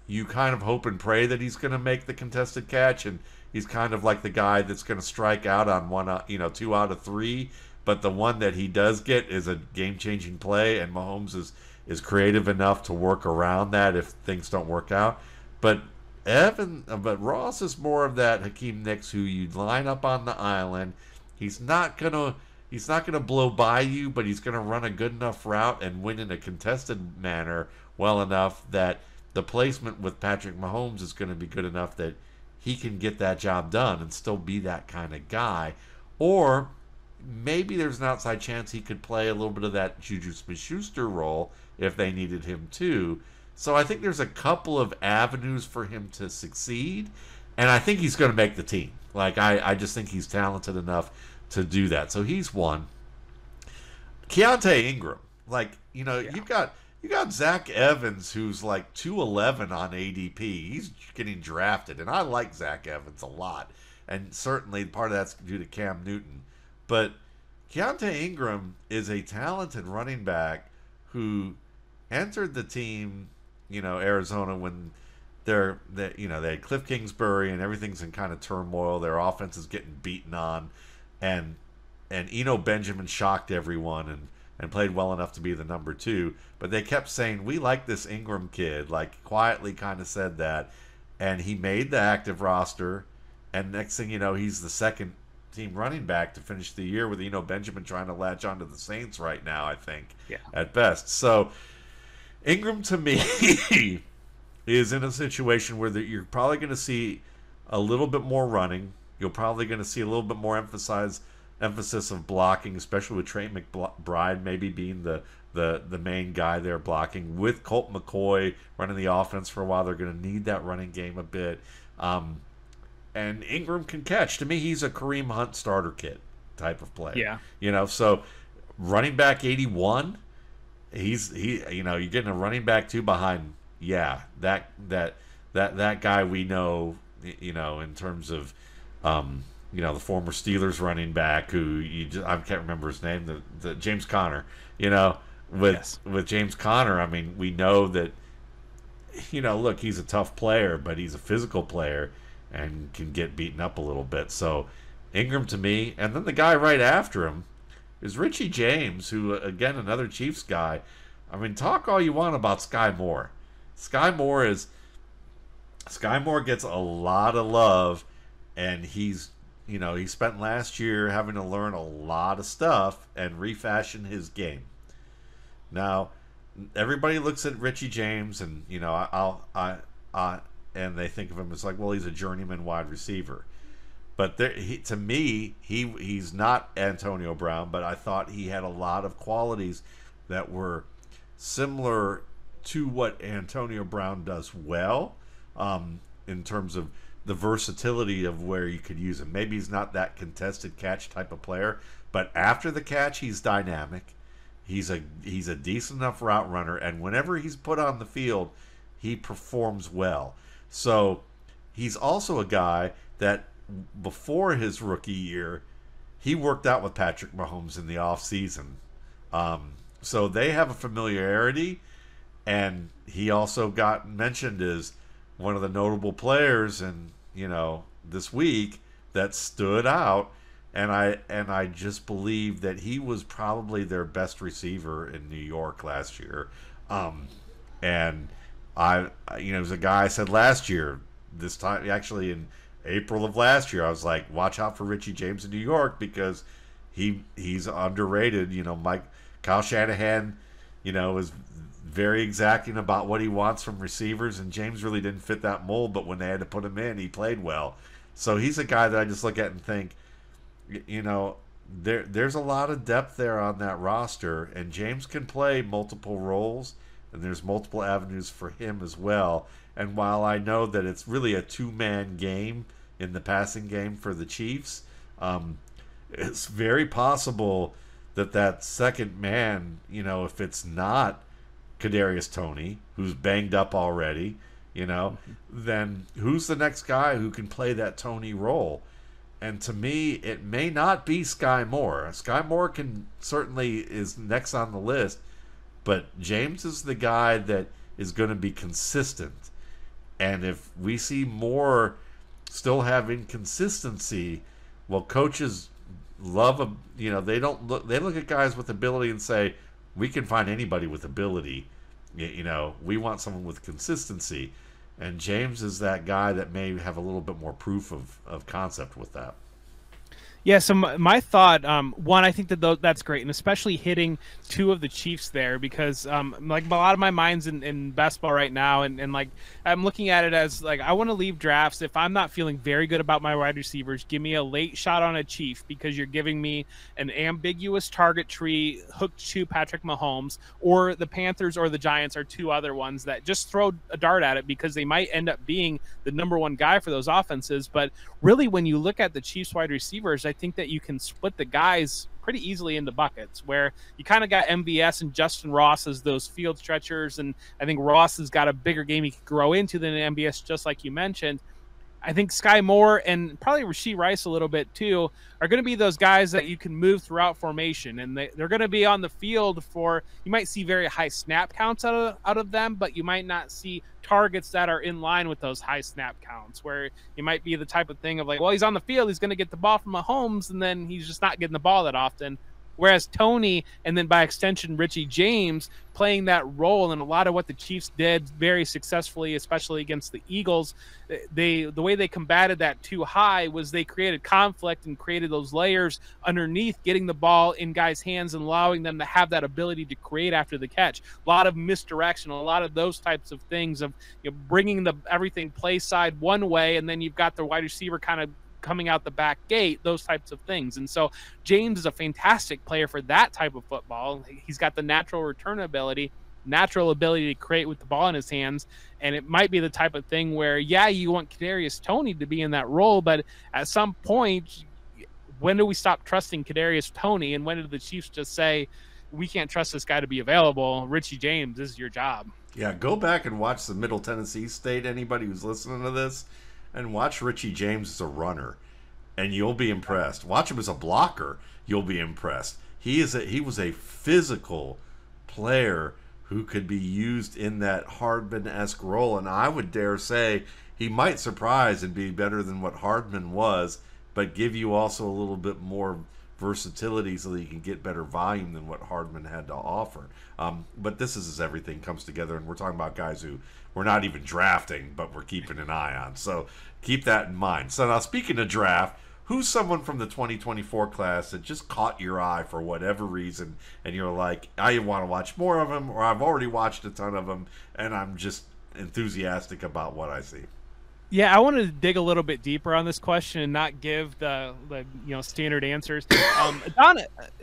Speaker 1: you kind of hope and pray that he's going to make the contested catch, and he's kind of like the guy that's going to strike out on 2 out of 3. But the one that he does get is a game-changing play, and Mahomes is creative enough to work around that if things don't work out. But Ross is more of that Hakeem Nicks who you line up on the island. He's not gonna blow by you, but he's gonna run a good enough route and win in a contested manner well enough that the placement with Patrick Mahomes is gonna be good enough that he can get that job done and still be that kind of guy. Or maybe there's an outside chance he could play a little bit of that Juju Smith-Schuster role if they needed him to. So I think there's a couple of avenues for him to succeed, and I think he's going to make the team. I just think he's talented enough to do that. So he's one. Keontae Ingram, you got Zach Evans, who's like 211 on ADP. He's getting drafted, and I like Zach Evans a lot, and certainly part of that's due to Cam Newton. But Keontae Ingram is a talented running back who entered the team, Arizona, when they had Cliff Kingsbury and everything's in kind of turmoil. Their offense is getting beaten on, and Eno Benjamin shocked everyone and played well enough to be the number 2. But they kept saying, we like this Ingram kid, quietly kind of said that. And he made the active roster. and next thing you know, he's the second team running back to finish the year with Benjamin trying to latch onto the Saints right now, I think, at best. So Ingram to me is in a situation where you're probably going to see a little bit more running. You're probably going to see a little bit more emphasis of blocking, especially with Trey McBride maybe being the main guy there blocking. With Colt McCoy running the offense for a while, they're going to need that running game a bit. And Ingram can catch. To me, he's a Kareem Hunt starter kit type of player.
Speaker 2: Yeah.
Speaker 1: So running back 81, you're getting a running back 2 behind. Yeah, that guy we know, in terms of, the former Steelers running back who I can't remember his name, the James Conner. With James Conner, I mean, we know that, look, he's a tough player, but he's a physical player and can get beaten up a little bit. So Ingram to me, and then the guy right after him is Richie James, who, again, another Chiefs guy. I mean, talk all you want about Sky Moore. Sky Moore gets a lot of love, and he spent last year having to learn a lot of stuff and refashion his game. Now, everybody looks at Richie James, and and they think of him as like, well, he's a journeyman wide receiver. But to me, he's not Antonio Brown, but I thought he had a lot of qualities that were similar to what Antonio Brown does well, in terms of the versatility of where you could use him. Maybe he's not that contested catch type of player, but after the catch, he's dynamic. He's a decent enough route runner, and whenever he's put on the field, he performs well. So he's also a guy that before his rookie year, he worked out with Patrick Mahomes in the offseason. So they have a familiarity, and he also got mentioned as one of the notable players this week that stood out, and I just believe that he was probably their best receiver in New York last year. And it was a guy I said last year, this time actually in April of last year, I was like, watch out for Richie James in New York because he's underrated. Kyle Shanahan, is very exacting about what he wants from receivers, and James really didn't fit that mold, but when they had to put him in, he played well. So he's a guy that I just look at and think, there's a lot of depth there on that roster, and James can play multiple roles, and there's multiple avenues for him as well. And while I know that it's really a two-man game in the passing game for the Chiefs, it's very possible that second man, if it's not Kadarius Toney, who's banged up already, then who's the next guy who can play that Toney role? And to me, it may not be Sky Moore. Sky Moore certainly is next on the list, but James is the guy that is going to be consistent. And if we see Moore still have inconsistency, well, coaches love they look at guys with ability and say, we can find anybody with ability. We want someone with consistency. And James is that guy that may have a little bit more proof of concept with that.
Speaker 2: Yeah, so my thought, one, I think that's great, and especially hitting two of the Chiefs there, because like a lot of my mind's in basketball right now, and like I'm looking at it as like I want to leave drafts if I'm not feeling very good about my wide receivers. Give me a late shot on a Chief because you're giving me an ambiguous target tree hooked to Patrick Mahomes, or the Panthers or the Giants are two other ones that just throw a dart at it because they might end up being the number one guy for those offenses. But really, when you look at the Chiefs wide receivers, I think that you can split the guys pretty easily into buckets, where you kind of got MVS and Justin Ross as those field stretchers, and I think Ross has got a bigger game he could grow into than MVS, just like you mentioned. I think Sky Moore and probably Rashee Rice a little bit too are going to be those guys that you can move throughout formation, and they're going to be on the field for, you might see very high snap counts out of them, but you might not see targets that are in line with those high snap counts, where you might be the type of thing of like, well, he's on the field, he's going to get the ball from Mahomes, and then he's just not getting the ball that often. Whereas Tony, and then by extension Richie James, playing that role, and a lot of what the Chiefs did very successfully, especially against the Eagles, the way they combated that too high was they created conflict and created those layers underneath, getting the ball in guys' hands and allowing them to have that ability to create after the catch. A lot of misdirection, a lot of those types of things of bringing everything play side one way, and then you've got the wide receiver kind of coming out the back gate, those types of things. And so James is a fantastic player for that type of football. He's got the natural return ability, natural ability to create with the ball in his hands. And it might be the type of thing where, yeah, you want Kadarius Toney to be in that role, but at some point, when do we stop trusting Kadarius Toney? And when did the Chiefs just say, we can't trust this guy to be available? Richie James, this is your job.
Speaker 1: Yeah, go back and watch the Middle Tennessee State, anybody who's listening to this, and watch Richie James as a runner, and you'll be impressed. Watch him as a blocker, you'll be impressed. He was a physical player who could be used in that Hardman-esque role, and I would dare say he might surprise and be better than what Hardman was, but give you also a little bit more versatility so that you can get better volume than what Hardman had to offer. But this is as everything comes together, and we're talking about guys who we're not even drafting, but we're keeping an eye on. So keep that in mind. So now, speaking of draft, who's someone from the 2024 class that just caught your eye for whatever reason, and you're like, I want to watch more of them, or I've already watched a ton of them, and I'm just enthusiastic about what I see?
Speaker 2: Yeah, I wanted to dig a little bit deeper on this question and not give the standard answers.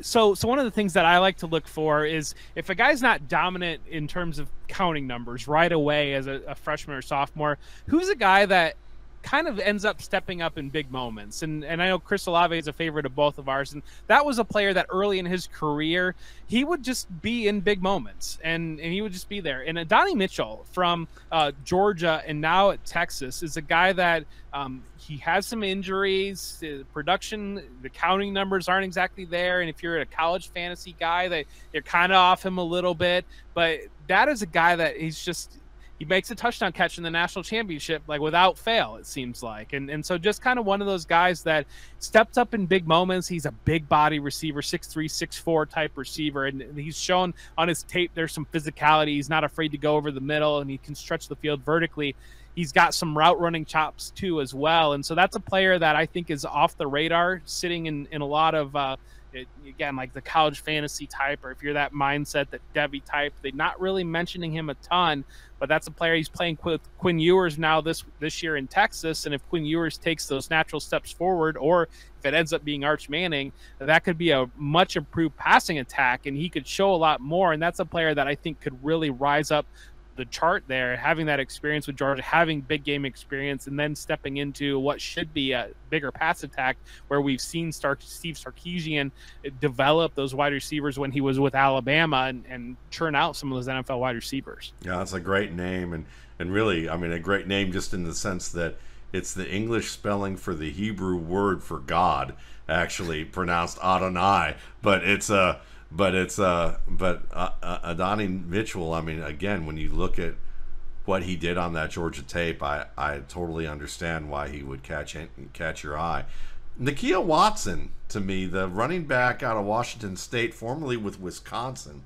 Speaker 2: So one of the things that I like to look for is if a guy's not dominant in terms of counting numbers right away as a freshman or sophomore, who's a guy that kind of ends up stepping up in big moments. And I know Chris Olave is a favorite of both of ours. And that was a player that early in his career, he would just be in big moments and he would just be there. And Adonai Mitchell from Georgia and now at Texas is a guy that he has some injuries. The production, the counting numbers aren't exactly there. And if you're a college fantasy guy, that you're kind of off him a little bit. But that is a guy that he makes a touchdown catch in the national championship, like without fail, it seems like. And so just kind of one of those guys that steps up in big moments. He's a big body receiver, 6'3", 6'4" type receiver. And he's shown on his tape, there's some physicality. He's not afraid to go over the middle and he can stretch the field vertically. He's got some route running chops too, as well. And so that's a player that I think is off the radar, sitting in a lot of, again, like the college fantasy type, or if you're that mindset, that Devy type, they're not really mentioning him a ton, but that's a player. He's playing with Quinn Ewers now this year in Texas, and if Quinn Ewers takes those natural steps forward, or if it ends up being Arch Manning, that could be a much improved passing attack, and he could show a lot more, and that's a player that I think could really rise up the chart there, having that experience with Georgia, having big game experience, and then stepping into what should be a bigger pass attack, where we've seen Steve Sarkisian develop those wide receivers when he was with Alabama and churn out some of those NFL wide receivers.
Speaker 1: Yeah, that's a great name, and really, I mean, a great name just in the sense that it's the English spelling for the Hebrew word for God, actually pronounced Adonai, but Adonai Mitchell, I mean, again, when you look at what he did on that Georgia tape, I totally understand why he would catch your eye. Nakia Watson, to me, the running back out of Washington State, formerly with Wisconsin,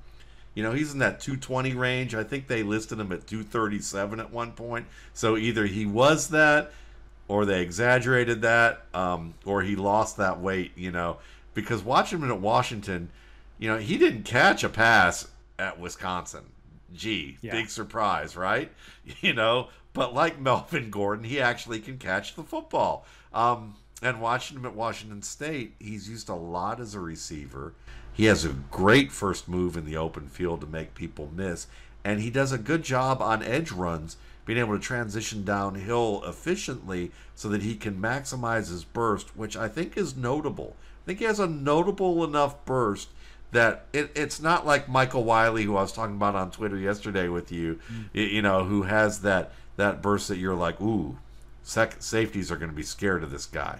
Speaker 1: he's in that 220 range. I think they listed him at 237 at one point. So either he was that, or they exaggerated that, or he lost that weight, because watching him at Washington, he didn't catch a pass at Wisconsin. Gee, yeah. Big surprise, right? But like Melvin Gordon, he actually can catch the football. And watching him at Washington State, he's used a lot as a receiver. He has a great first move in the open field to make people miss. And he does a good job on edge runs, being able to transition downhill efficiently so that he can maximize his burst, which I think is notable. I think he has a notable enough burst that it's not like Michael Wiley, who I was talking about on Twitter yesterday with you, who has that burst that you're like, ooh, safeties are going to be scared of this guy.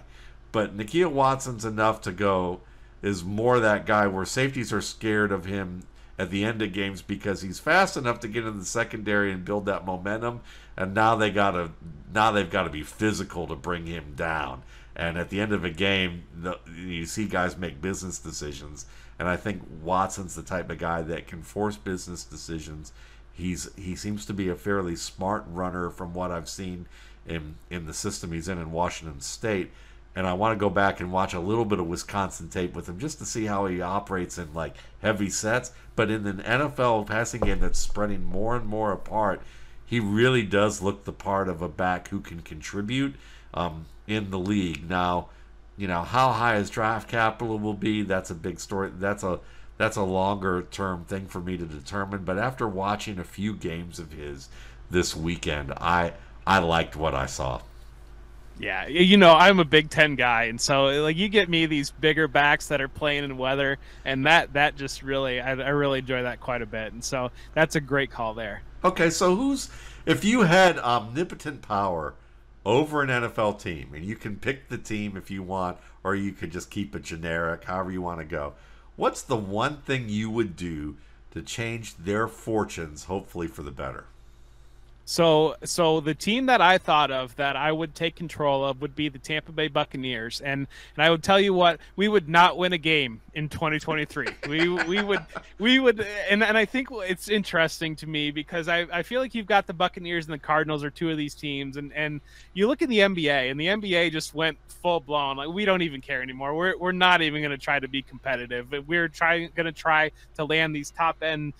Speaker 1: But Nakia Watson's enough to go, is more that guy where safeties are scared of him at the end of games because he's fast enough to get in the secondary and build that momentum, and now they've got to be physical to bring him down. And at the end of a game, you see guys make business decisions. And I think Watson's the type of guy that can force business decisions. He seems to be a fairly smart runner from what I've seen in the system he's in Washington State. And I want to go back and watch a little bit of Wisconsin tape with him just to see how he operates in like heavy sets. But in an NFL passing game that's spreading more and more apart, he really does look the part of a back who can contribute in the league. Now, how high his draft capital will be, that's a big story. That's a longer term thing for me to determine. But after watching a few games of his this weekend, I liked what I saw.
Speaker 2: Yeah, I'm a Big Ten guy, and so like you get me these bigger backs that are playing in weather, and that just really I really enjoy that quite a bit, and so that's a great call there.
Speaker 1: Okay, so if you had omnipotent power over an NFL team, and you can pick the team if you want, or you could just keep it generic, however you want to go, what's the one thing you would do to change their fortunes, hopefully for the better?
Speaker 2: So the team that I thought of that I would take control of would be the Tampa Bay Buccaneers, and I would tell you what, we would not win a game in 2023. we would, and I think it's interesting to me because I feel like you've got the Buccaneers and the Cardinals are two of these teams, and you look at the NBA, and the NBA just went full blown like we don't even care anymore. We're not even going to try to be competitive. We're going to try to land these top end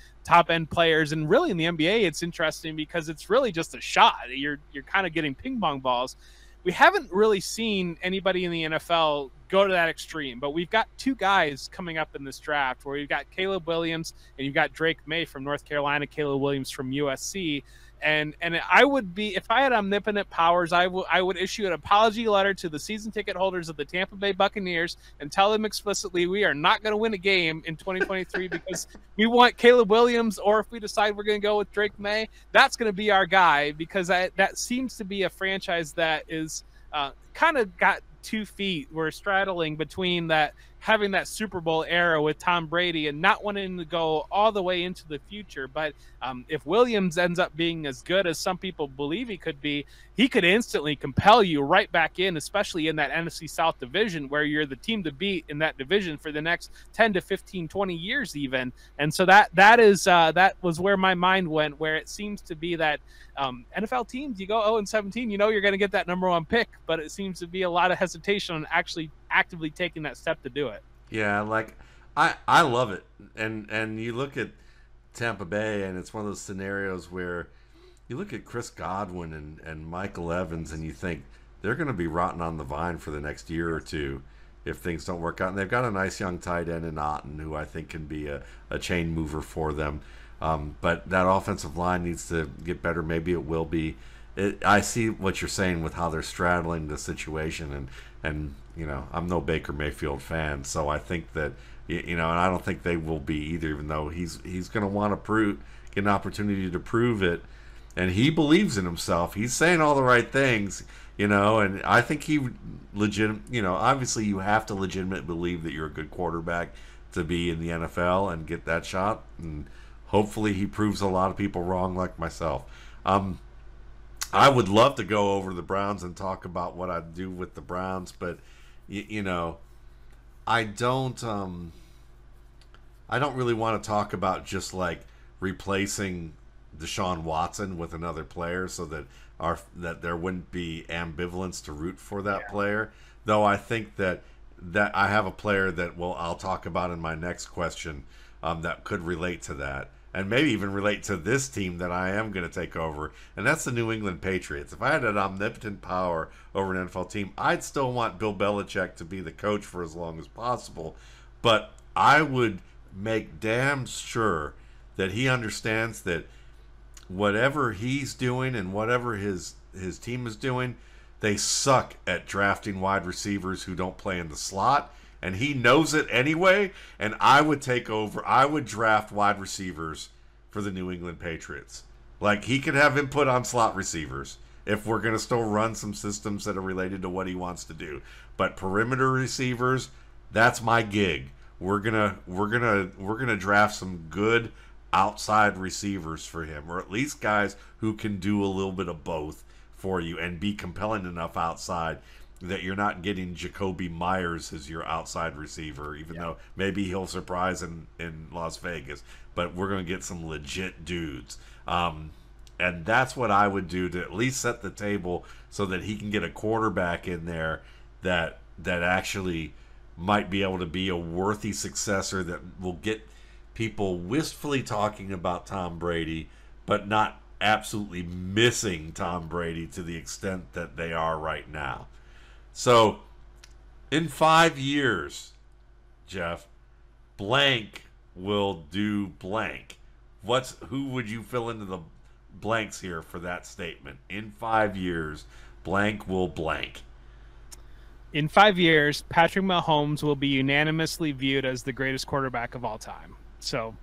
Speaker 2: players, and really in the NBA it's interesting because it's really just a shot. You're kind of getting ping pong balls. We haven't really seen anybody in the NFL go to that extreme, but we've got two guys coming up in this draft where you've got Caleb Williams and you've got Drake May from North Carolina, Caleb Williams from USC. And I would be, if I had omnipotent powers, I would issue an apology letter to the season ticket holders of the Tampa Bay Buccaneers and tell them explicitly we are not going to win a game in 2023 because we want Caleb Williams, or if we decide we're going to go with Drake May, that's going to be our guy, because that seems to be a franchise that is kind of got 2 feet. We're straddling between that, having that Super Bowl era with Tom Brady and not wanting to go all the way into the future. But if Williams ends up being as good as some people believe he could be, he could instantly compel you right back in, especially in that NFC South division where you're the team to beat in that division for the next 10 to 15, 20 years even. And so that was where my mind went, where it seems to be that NFL teams, you go 0-17, you're going to get that number 1 pick, but it seems to be a lot of hesitation on actually actively taking that step to do it.
Speaker 1: Yeah, like I love it. And you look at Tampa Bay, and it's one of those scenarios where you look at Chris Godwin and Michael Evans, and you think they're going to be rotting on the vine for the next year or two if things don't work out. And they've got a nice young tight end in Otten who I think can be a chain mover for them. But that offensive line needs to get better. Maybe it will be. I see what you're saying with how they're straddling the situation, and I'm no Baker Mayfield fan, so I think that and I don't think they will be either. Even though he's going to want to get an opportunity to prove it, and he believes in himself. He's saying all the right things, and I think he obviously you have to legitimately believe that you're a good quarterback to be in the NFL and get that shot, and hopefully he proves a lot of people wrong like myself. I would love to go over the Browns and talk about what I'd do with the Browns, but I don't really want to talk about just like replacing Deshaun Watson with another player so that there wouldn't be ambivalence to root for that player. Though I think that I have a player that I'll talk about in my next question that could relate to that. And maybe even relate to this team that I am going to take over, and that's the New England Patriots. If I had an omnipotent power over an NFL team, I'd still want Bill Belichick to be the coach for as long as possible, but I would make damn sure that he understands that whatever he's doing and whatever his team is doing, they suck at drafting wide receivers who don't play in the slot. And he knows it anyway, and I would take over. I would draft wide receivers for the New England Patriots. Like, he could have input on slot receivers if we're going to still run some systems that are related to what he wants to do. But perimeter receivers, that's my gig. We're gonna draft some good outside receivers for him, or at least guys who can do a little bit of both for you and be compelling enough outside that you're not getting Jacoby Myers as your outside receiver, even though maybe he'll surprise in Las Vegas. But we're going to get some legit dudes. And that's what I would do to at least set the table so that he can get a quarterback in there that actually might be able to be a worthy successor that will get people wistfully talking about Tom Brady, but not absolutely missing Tom Brady to the extent that they are right now. So, in 5 years, Jeff, blank will do blank. Who would you fill into the blanks here for that statement? In 5 years, blank will blank.
Speaker 2: In 5 years, Patrick Mahomes will be unanimously viewed as the greatest quarterback of all time. So,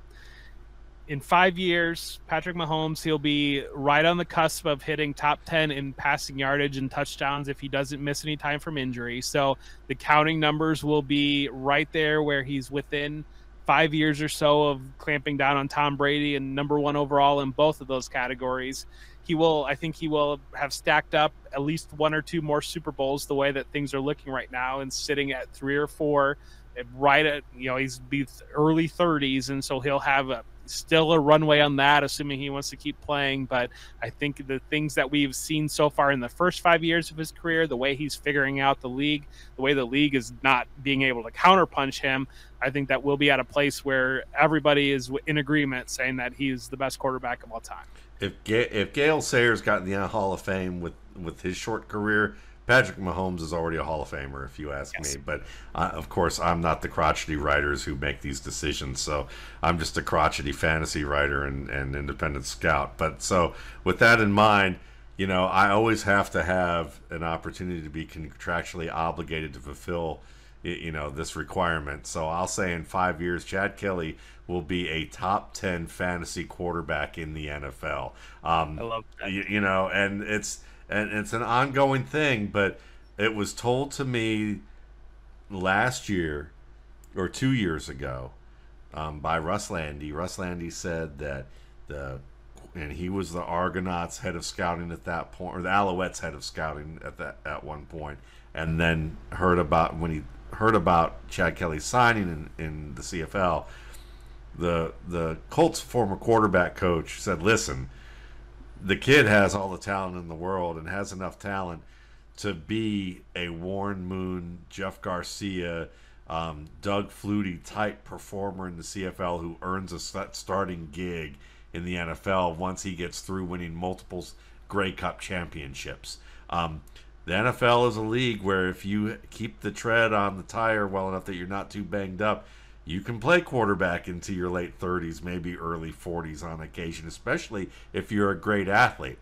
Speaker 2: in 5 years, Patrick Mahomes, he'll be right on the cusp of hitting top 10 in passing yardage and touchdowns if he doesn't miss any time from injury. So the counting numbers will be right there where he's within 5 years or so of clamping down on Tom Brady and number one overall in both of those categories. I think he will have stacked up at least one or two more Super Bowls the way that things are looking right now, and sitting at 3 or 4 right at, he's be early 30s. And so he'll have still a runway on that, assuming he wants to keep playing. But I think the things that we've seen so far in the first 5 years of his career, the way he's figuring out the league, the way the league is not being able to counterpunch him, I think that we'll be at a place where everybody is in agreement saying that he's the best quarterback of all time.
Speaker 1: If Gale Sayers got in the Hall of Fame with his short career, Patrick Mahomes is already a Hall of Famer, if you ask me. But, of course, I'm not the crotchety writers who make these decisions, so I'm just a crotchety fantasy writer and independent scout. But so with that in mind, I always have to have an opportunity to be contractually obligated to fulfill, this requirement. So I'll say in 5 years, Chad Kelly will be a top 10 fantasy quarterback in the NFL.
Speaker 2: I love that.
Speaker 1: And it's an ongoing thing, but it was told to me last year or 2 years ago by Russ Landy. Russ Landy said that and he was the Argonauts head of scouting at that point, or the Alouettes head of scouting at one point, and then when he heard about Chad Kelly signing in the CFL, the Colts former quarterback coach said, "Listen, the kid has all the talent in the world and has enough talent to be a Warren Moon, Jeff Garcia, Doug Flutie type performer in the CFL who earns a starting gig in the NFL once he gets through winning multiple Grey Cup championships." The NFL is a league where if you keep the tread on the tire well enough that you're not too banged up, you can play quarterback into your late 30s, maybe early 40s on occasion, especially if you're a great athlete.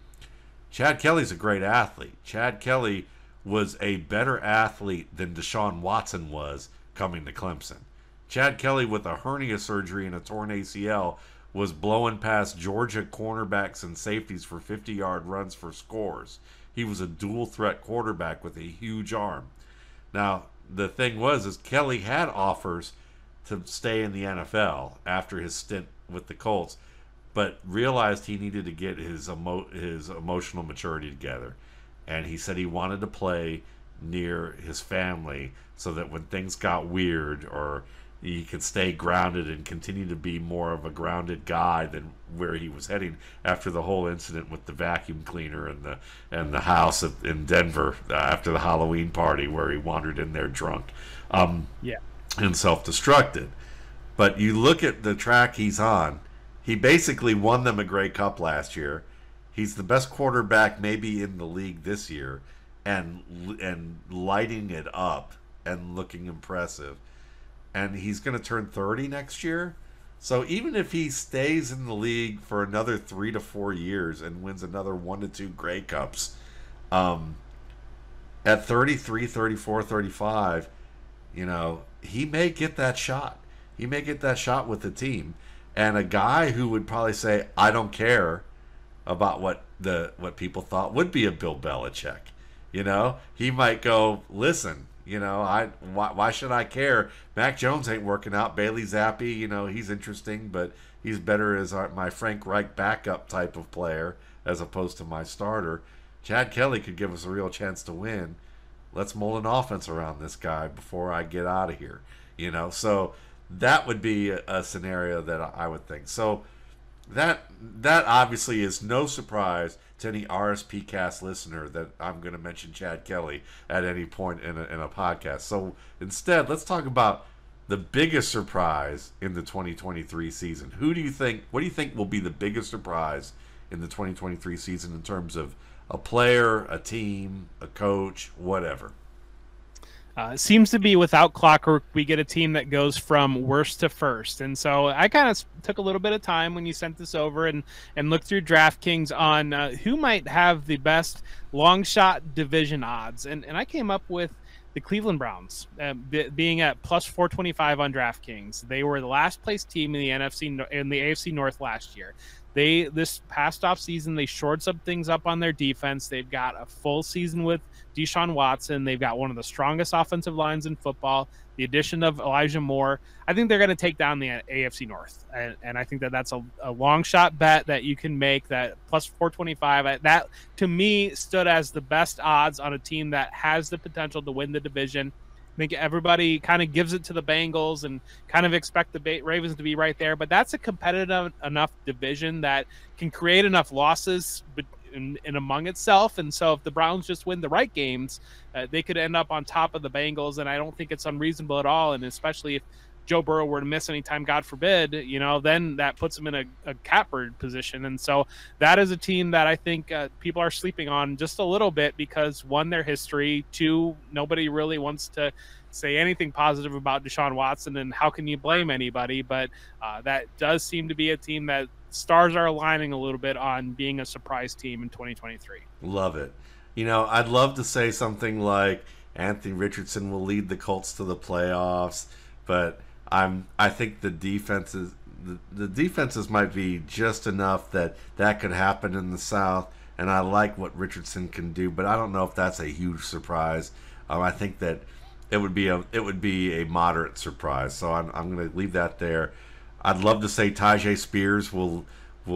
Speaker 1: Chad Kelly's a great athlete. Chad Kelly was a better athlete than Deshaun Watson was coming to Clemson. Chad Kelly, with a hernia surgery and a torn ACL, was blowing past Georgia cornerbacks and safeties for 50-yard runs for scores. He was a dual-threat quarterback with a huge arm. Now, the thing is Kelly had offers to stay in the NFL after his stint with the Colts, but realized he needed to get his emotional maturity together. And he said he wanted to play near his family so that when things got weird, or he could stay grounded and continue to be more of a grounded guy than where he was heading after the whole incident with the vacuum cleaner and the house in Denver after the Halloween party where he wandered in there drunk. And self-destructed. But you look at the track he's on, he basically won them a Grey Cup last year. He's the best quarterback maybe in the league this year, and lighting it up and looking impressive. And he's going to turn 30 next year. So even if he stays in the league for another 3 to 4 years and wins another 1 to 2 Grey Cups, at 33, 34, 35, he may get that shot. He may get that shot with the team. And a guy who would probably say, I don't care about what people thought would be a Bill Belichick. He might go, listen, why should I care? Mac Jones ain't working out. Bailey Zappi, he's interesting, but he's better as my Frank Reich backup type of player as opposed to my starter. Chad Kelly could give us a real chance to win. let's mold an offense around this guy before I get out of here. So that would be a scenario that I would think. So that obviously is no surprise to any RSP Cast listener that I'm going to mention Chad Kelly at any point in a podcast. So instead, let's talk about the biggest surprise in the 2023 season. What do you think will be the biggest surprise in the 2023 season in terms of a player, a team, a coach, whatever?
Speaker 2: It seems to be without Clockwork, we get a team that goes from worst to first. And so I kind of took a little bit of time when you sent this over and looked through DraftKings on who might have the best long shot division odds. And I came up with the Cleveland Browns being at plus 425 on DraftKings. They were the last place team in the AFC North last year. This past off season, they shored some things up on their defense. They've got a full season with Deshaun Watson. They've got one of the strongest offensive lines in football. The addition of Elijah Moore, I think they're going to take down the AFC North, and I think that's a long shot bet that you can make. That plus 425. That to me stood as the best odds on a team that has the potential to win the division. I think everybody kind of gives it to the Bengals and kind of expect the Ravens to be right there. But that's a competitive enough division that can create enough losses in among itself. And so if the Browns just win the right games, they could end up on top of the Bengals. And I don't think it's unreasonable at all. And especially if Joe Burrow were to miss any time, God forbid, then that puts him in a catbird position. And so that is a team that I think people are sleeping on just a little bit because, one, their history, two, nobody really wants to say anything positive about Deshaun Watson, and how can you blame anybody? But that does seem to be a team that stars are aligning a little bit on being a surprise team in 2023.
Speaker 1: Love it. I'd love to say something like Anthony Richardson will lead the Colts to the playoffs, but I think the defenses might be just enough that could happen in the South, and I like what Richardson can do, but I don't know if that's a huge surprise. I think that it would be a moderate surprise, so I'm going to leave that there. I'd love to say Tajay Spears will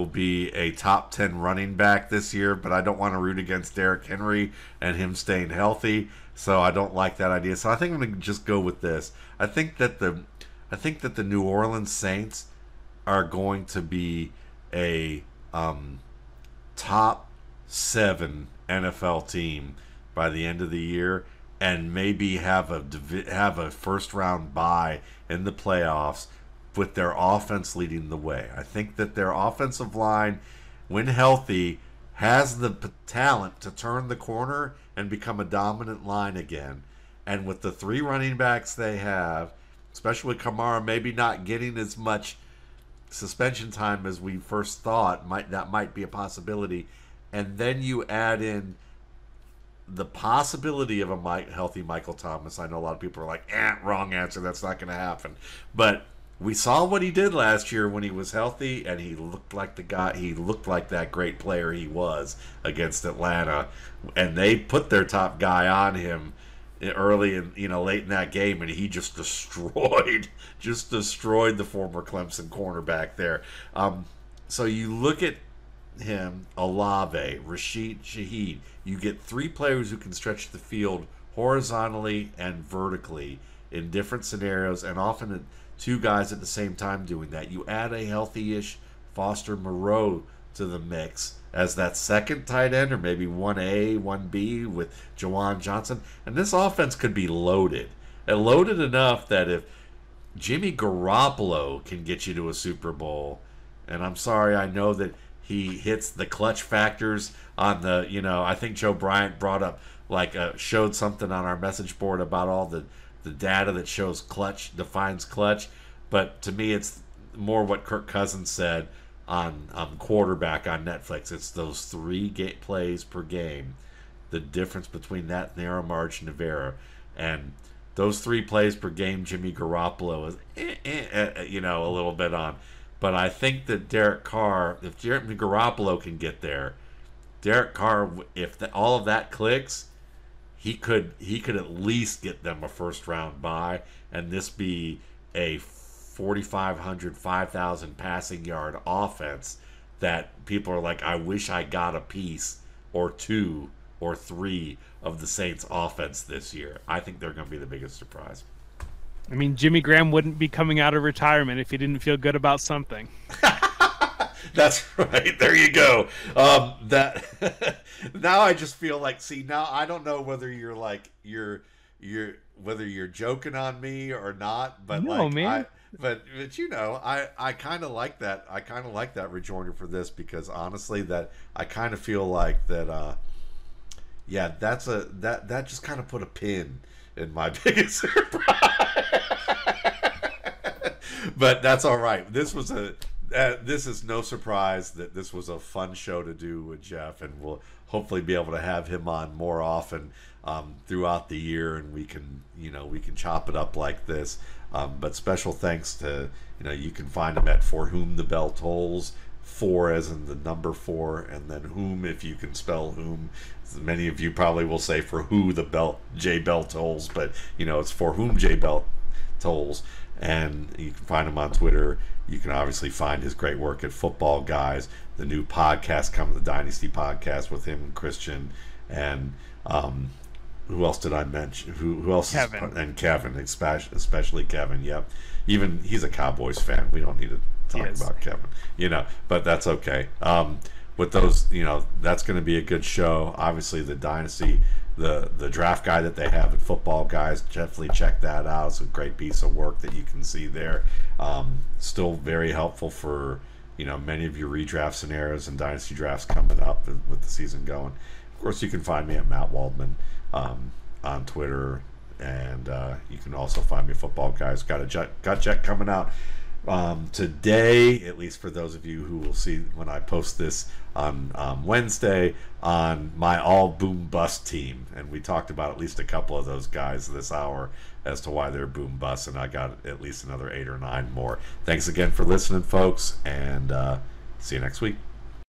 Speaker 1: be a top 10 running back this year, but I don't want to root against Derrick Henry and him staying healthy, so I don't like that idea. So I think I'm going to just go with this. I think that the New Orleans Saints are going to be a top 7 NFL team by the end of the year, and maybe have a first round bye in the playoffs with their offense leading the way. I think that their offensive line, when healthy, has the talent to turn the corner and become a dominant line again. And with the 3 running backs they have, especially with Kamara maybe not getting as much suspension time as we first thought, that might be a possibility. And then you add in the possibility of a healthy Michael Thomas. I know a lot of people are like, wrong answer, that's not going to happen. But we saw what he did last year when he was healthy, and he looked like that great player he was against Atlanta. And they put their top guy on him early and late in that game, and he just destroyed the former Clemson cornerback there. So you look at him, Olave, Rashid Shaheed. You get 3 players who can stretch the field horizontally and vertically in different scenarios, and often 2 guys at the same time doing that. You add a healthy-ish Foster Moreau to the mix as that second tight end, or maybe 1A, 1B with Jawan Johnson, and this offense could be loaded. And loaded enough that if Jimmy Garoppolo can get you to a Super Bowl, and I'm sorry, I know that he hits the clutch factors on the, I think Joe Bryant brought up, showed something on our message board about all the data that shows clutch, defines clutch. But to me, it's more what Kirk Cousins said on Quarterback on Netflix. It's those 3 plays per game, the difference between that narrow margin of error. And those 3 plays per game, Jimmy Garoppolo is, a little bit on. But I think that Derek Carr, if Jimmy Garoppolo can get there, Derek Carr, if all of that clicks, he could at least get them a first round bye, and this be a 4,500, 5,000 passing yard offense that people are like, I wish I got a piece or 2 or 3 of the Saints offense this year. I think they're going to be the biggest surprise.
Speaker 2: I mean, Jimmy Graham wouldn't be coming out of retirement if he didn't feel good about something.
Speaker 1: That's right. There you go. That now I just feel like, see, now I don't know whether you're like whether you're joking on me or not, but
Speaker 2: no, man.
Speaker 1: But you know, I kind of like that. I kind of like that rejoinder for this, because honestly, that I kind of feel like that. Yeah, that just kind of put a pin in my biggest surprise. But that's all right. This is no surprise that this was a fun show to do with Jeff, and we'll hopefully be able to have him on more often throughout the year, and we can chop it up like this. But special thanks to, you can find him at For Whom the Bell Tolls, 4 as in the number 4, and then whom, if you can spell whom. Many of you probably will say for who the J Bell tolls, but it's For Whom J Bell Tolls. And you can find him on Twitter. You can obviously find his great work at Footballguys, the new podcast coming, the Dynasty podcast with him and Christian, and who else did I mention? Who else?
Speaker 2: Kevin.
Speaker 1: And Kevin, especially Kevin. Yep. Even he's a Cowboys fan. We don't need to talk about Kevin, but that's okay. With those, that's going to be a good show. Obviously, the Dynasty, the draft guide that they have at Footballguys, definitely check that out. It's a great piece of work that you can see there. Still very helpful for many of your redraft scenarios and Dynasty drafts coming up with the season going. Of course, you can find me at Matt Waldman on Twitter, and you can also find me at Footballguys. Got Jet coming out today, at least for those of you who will see when I post this on Wednesday, on my all boom bust team. And we talked about at least a couple of those guys this hour as to why they're boom bust, and I got at least another 8 or 9 more. Thanks again for listening, folks, and see you next week.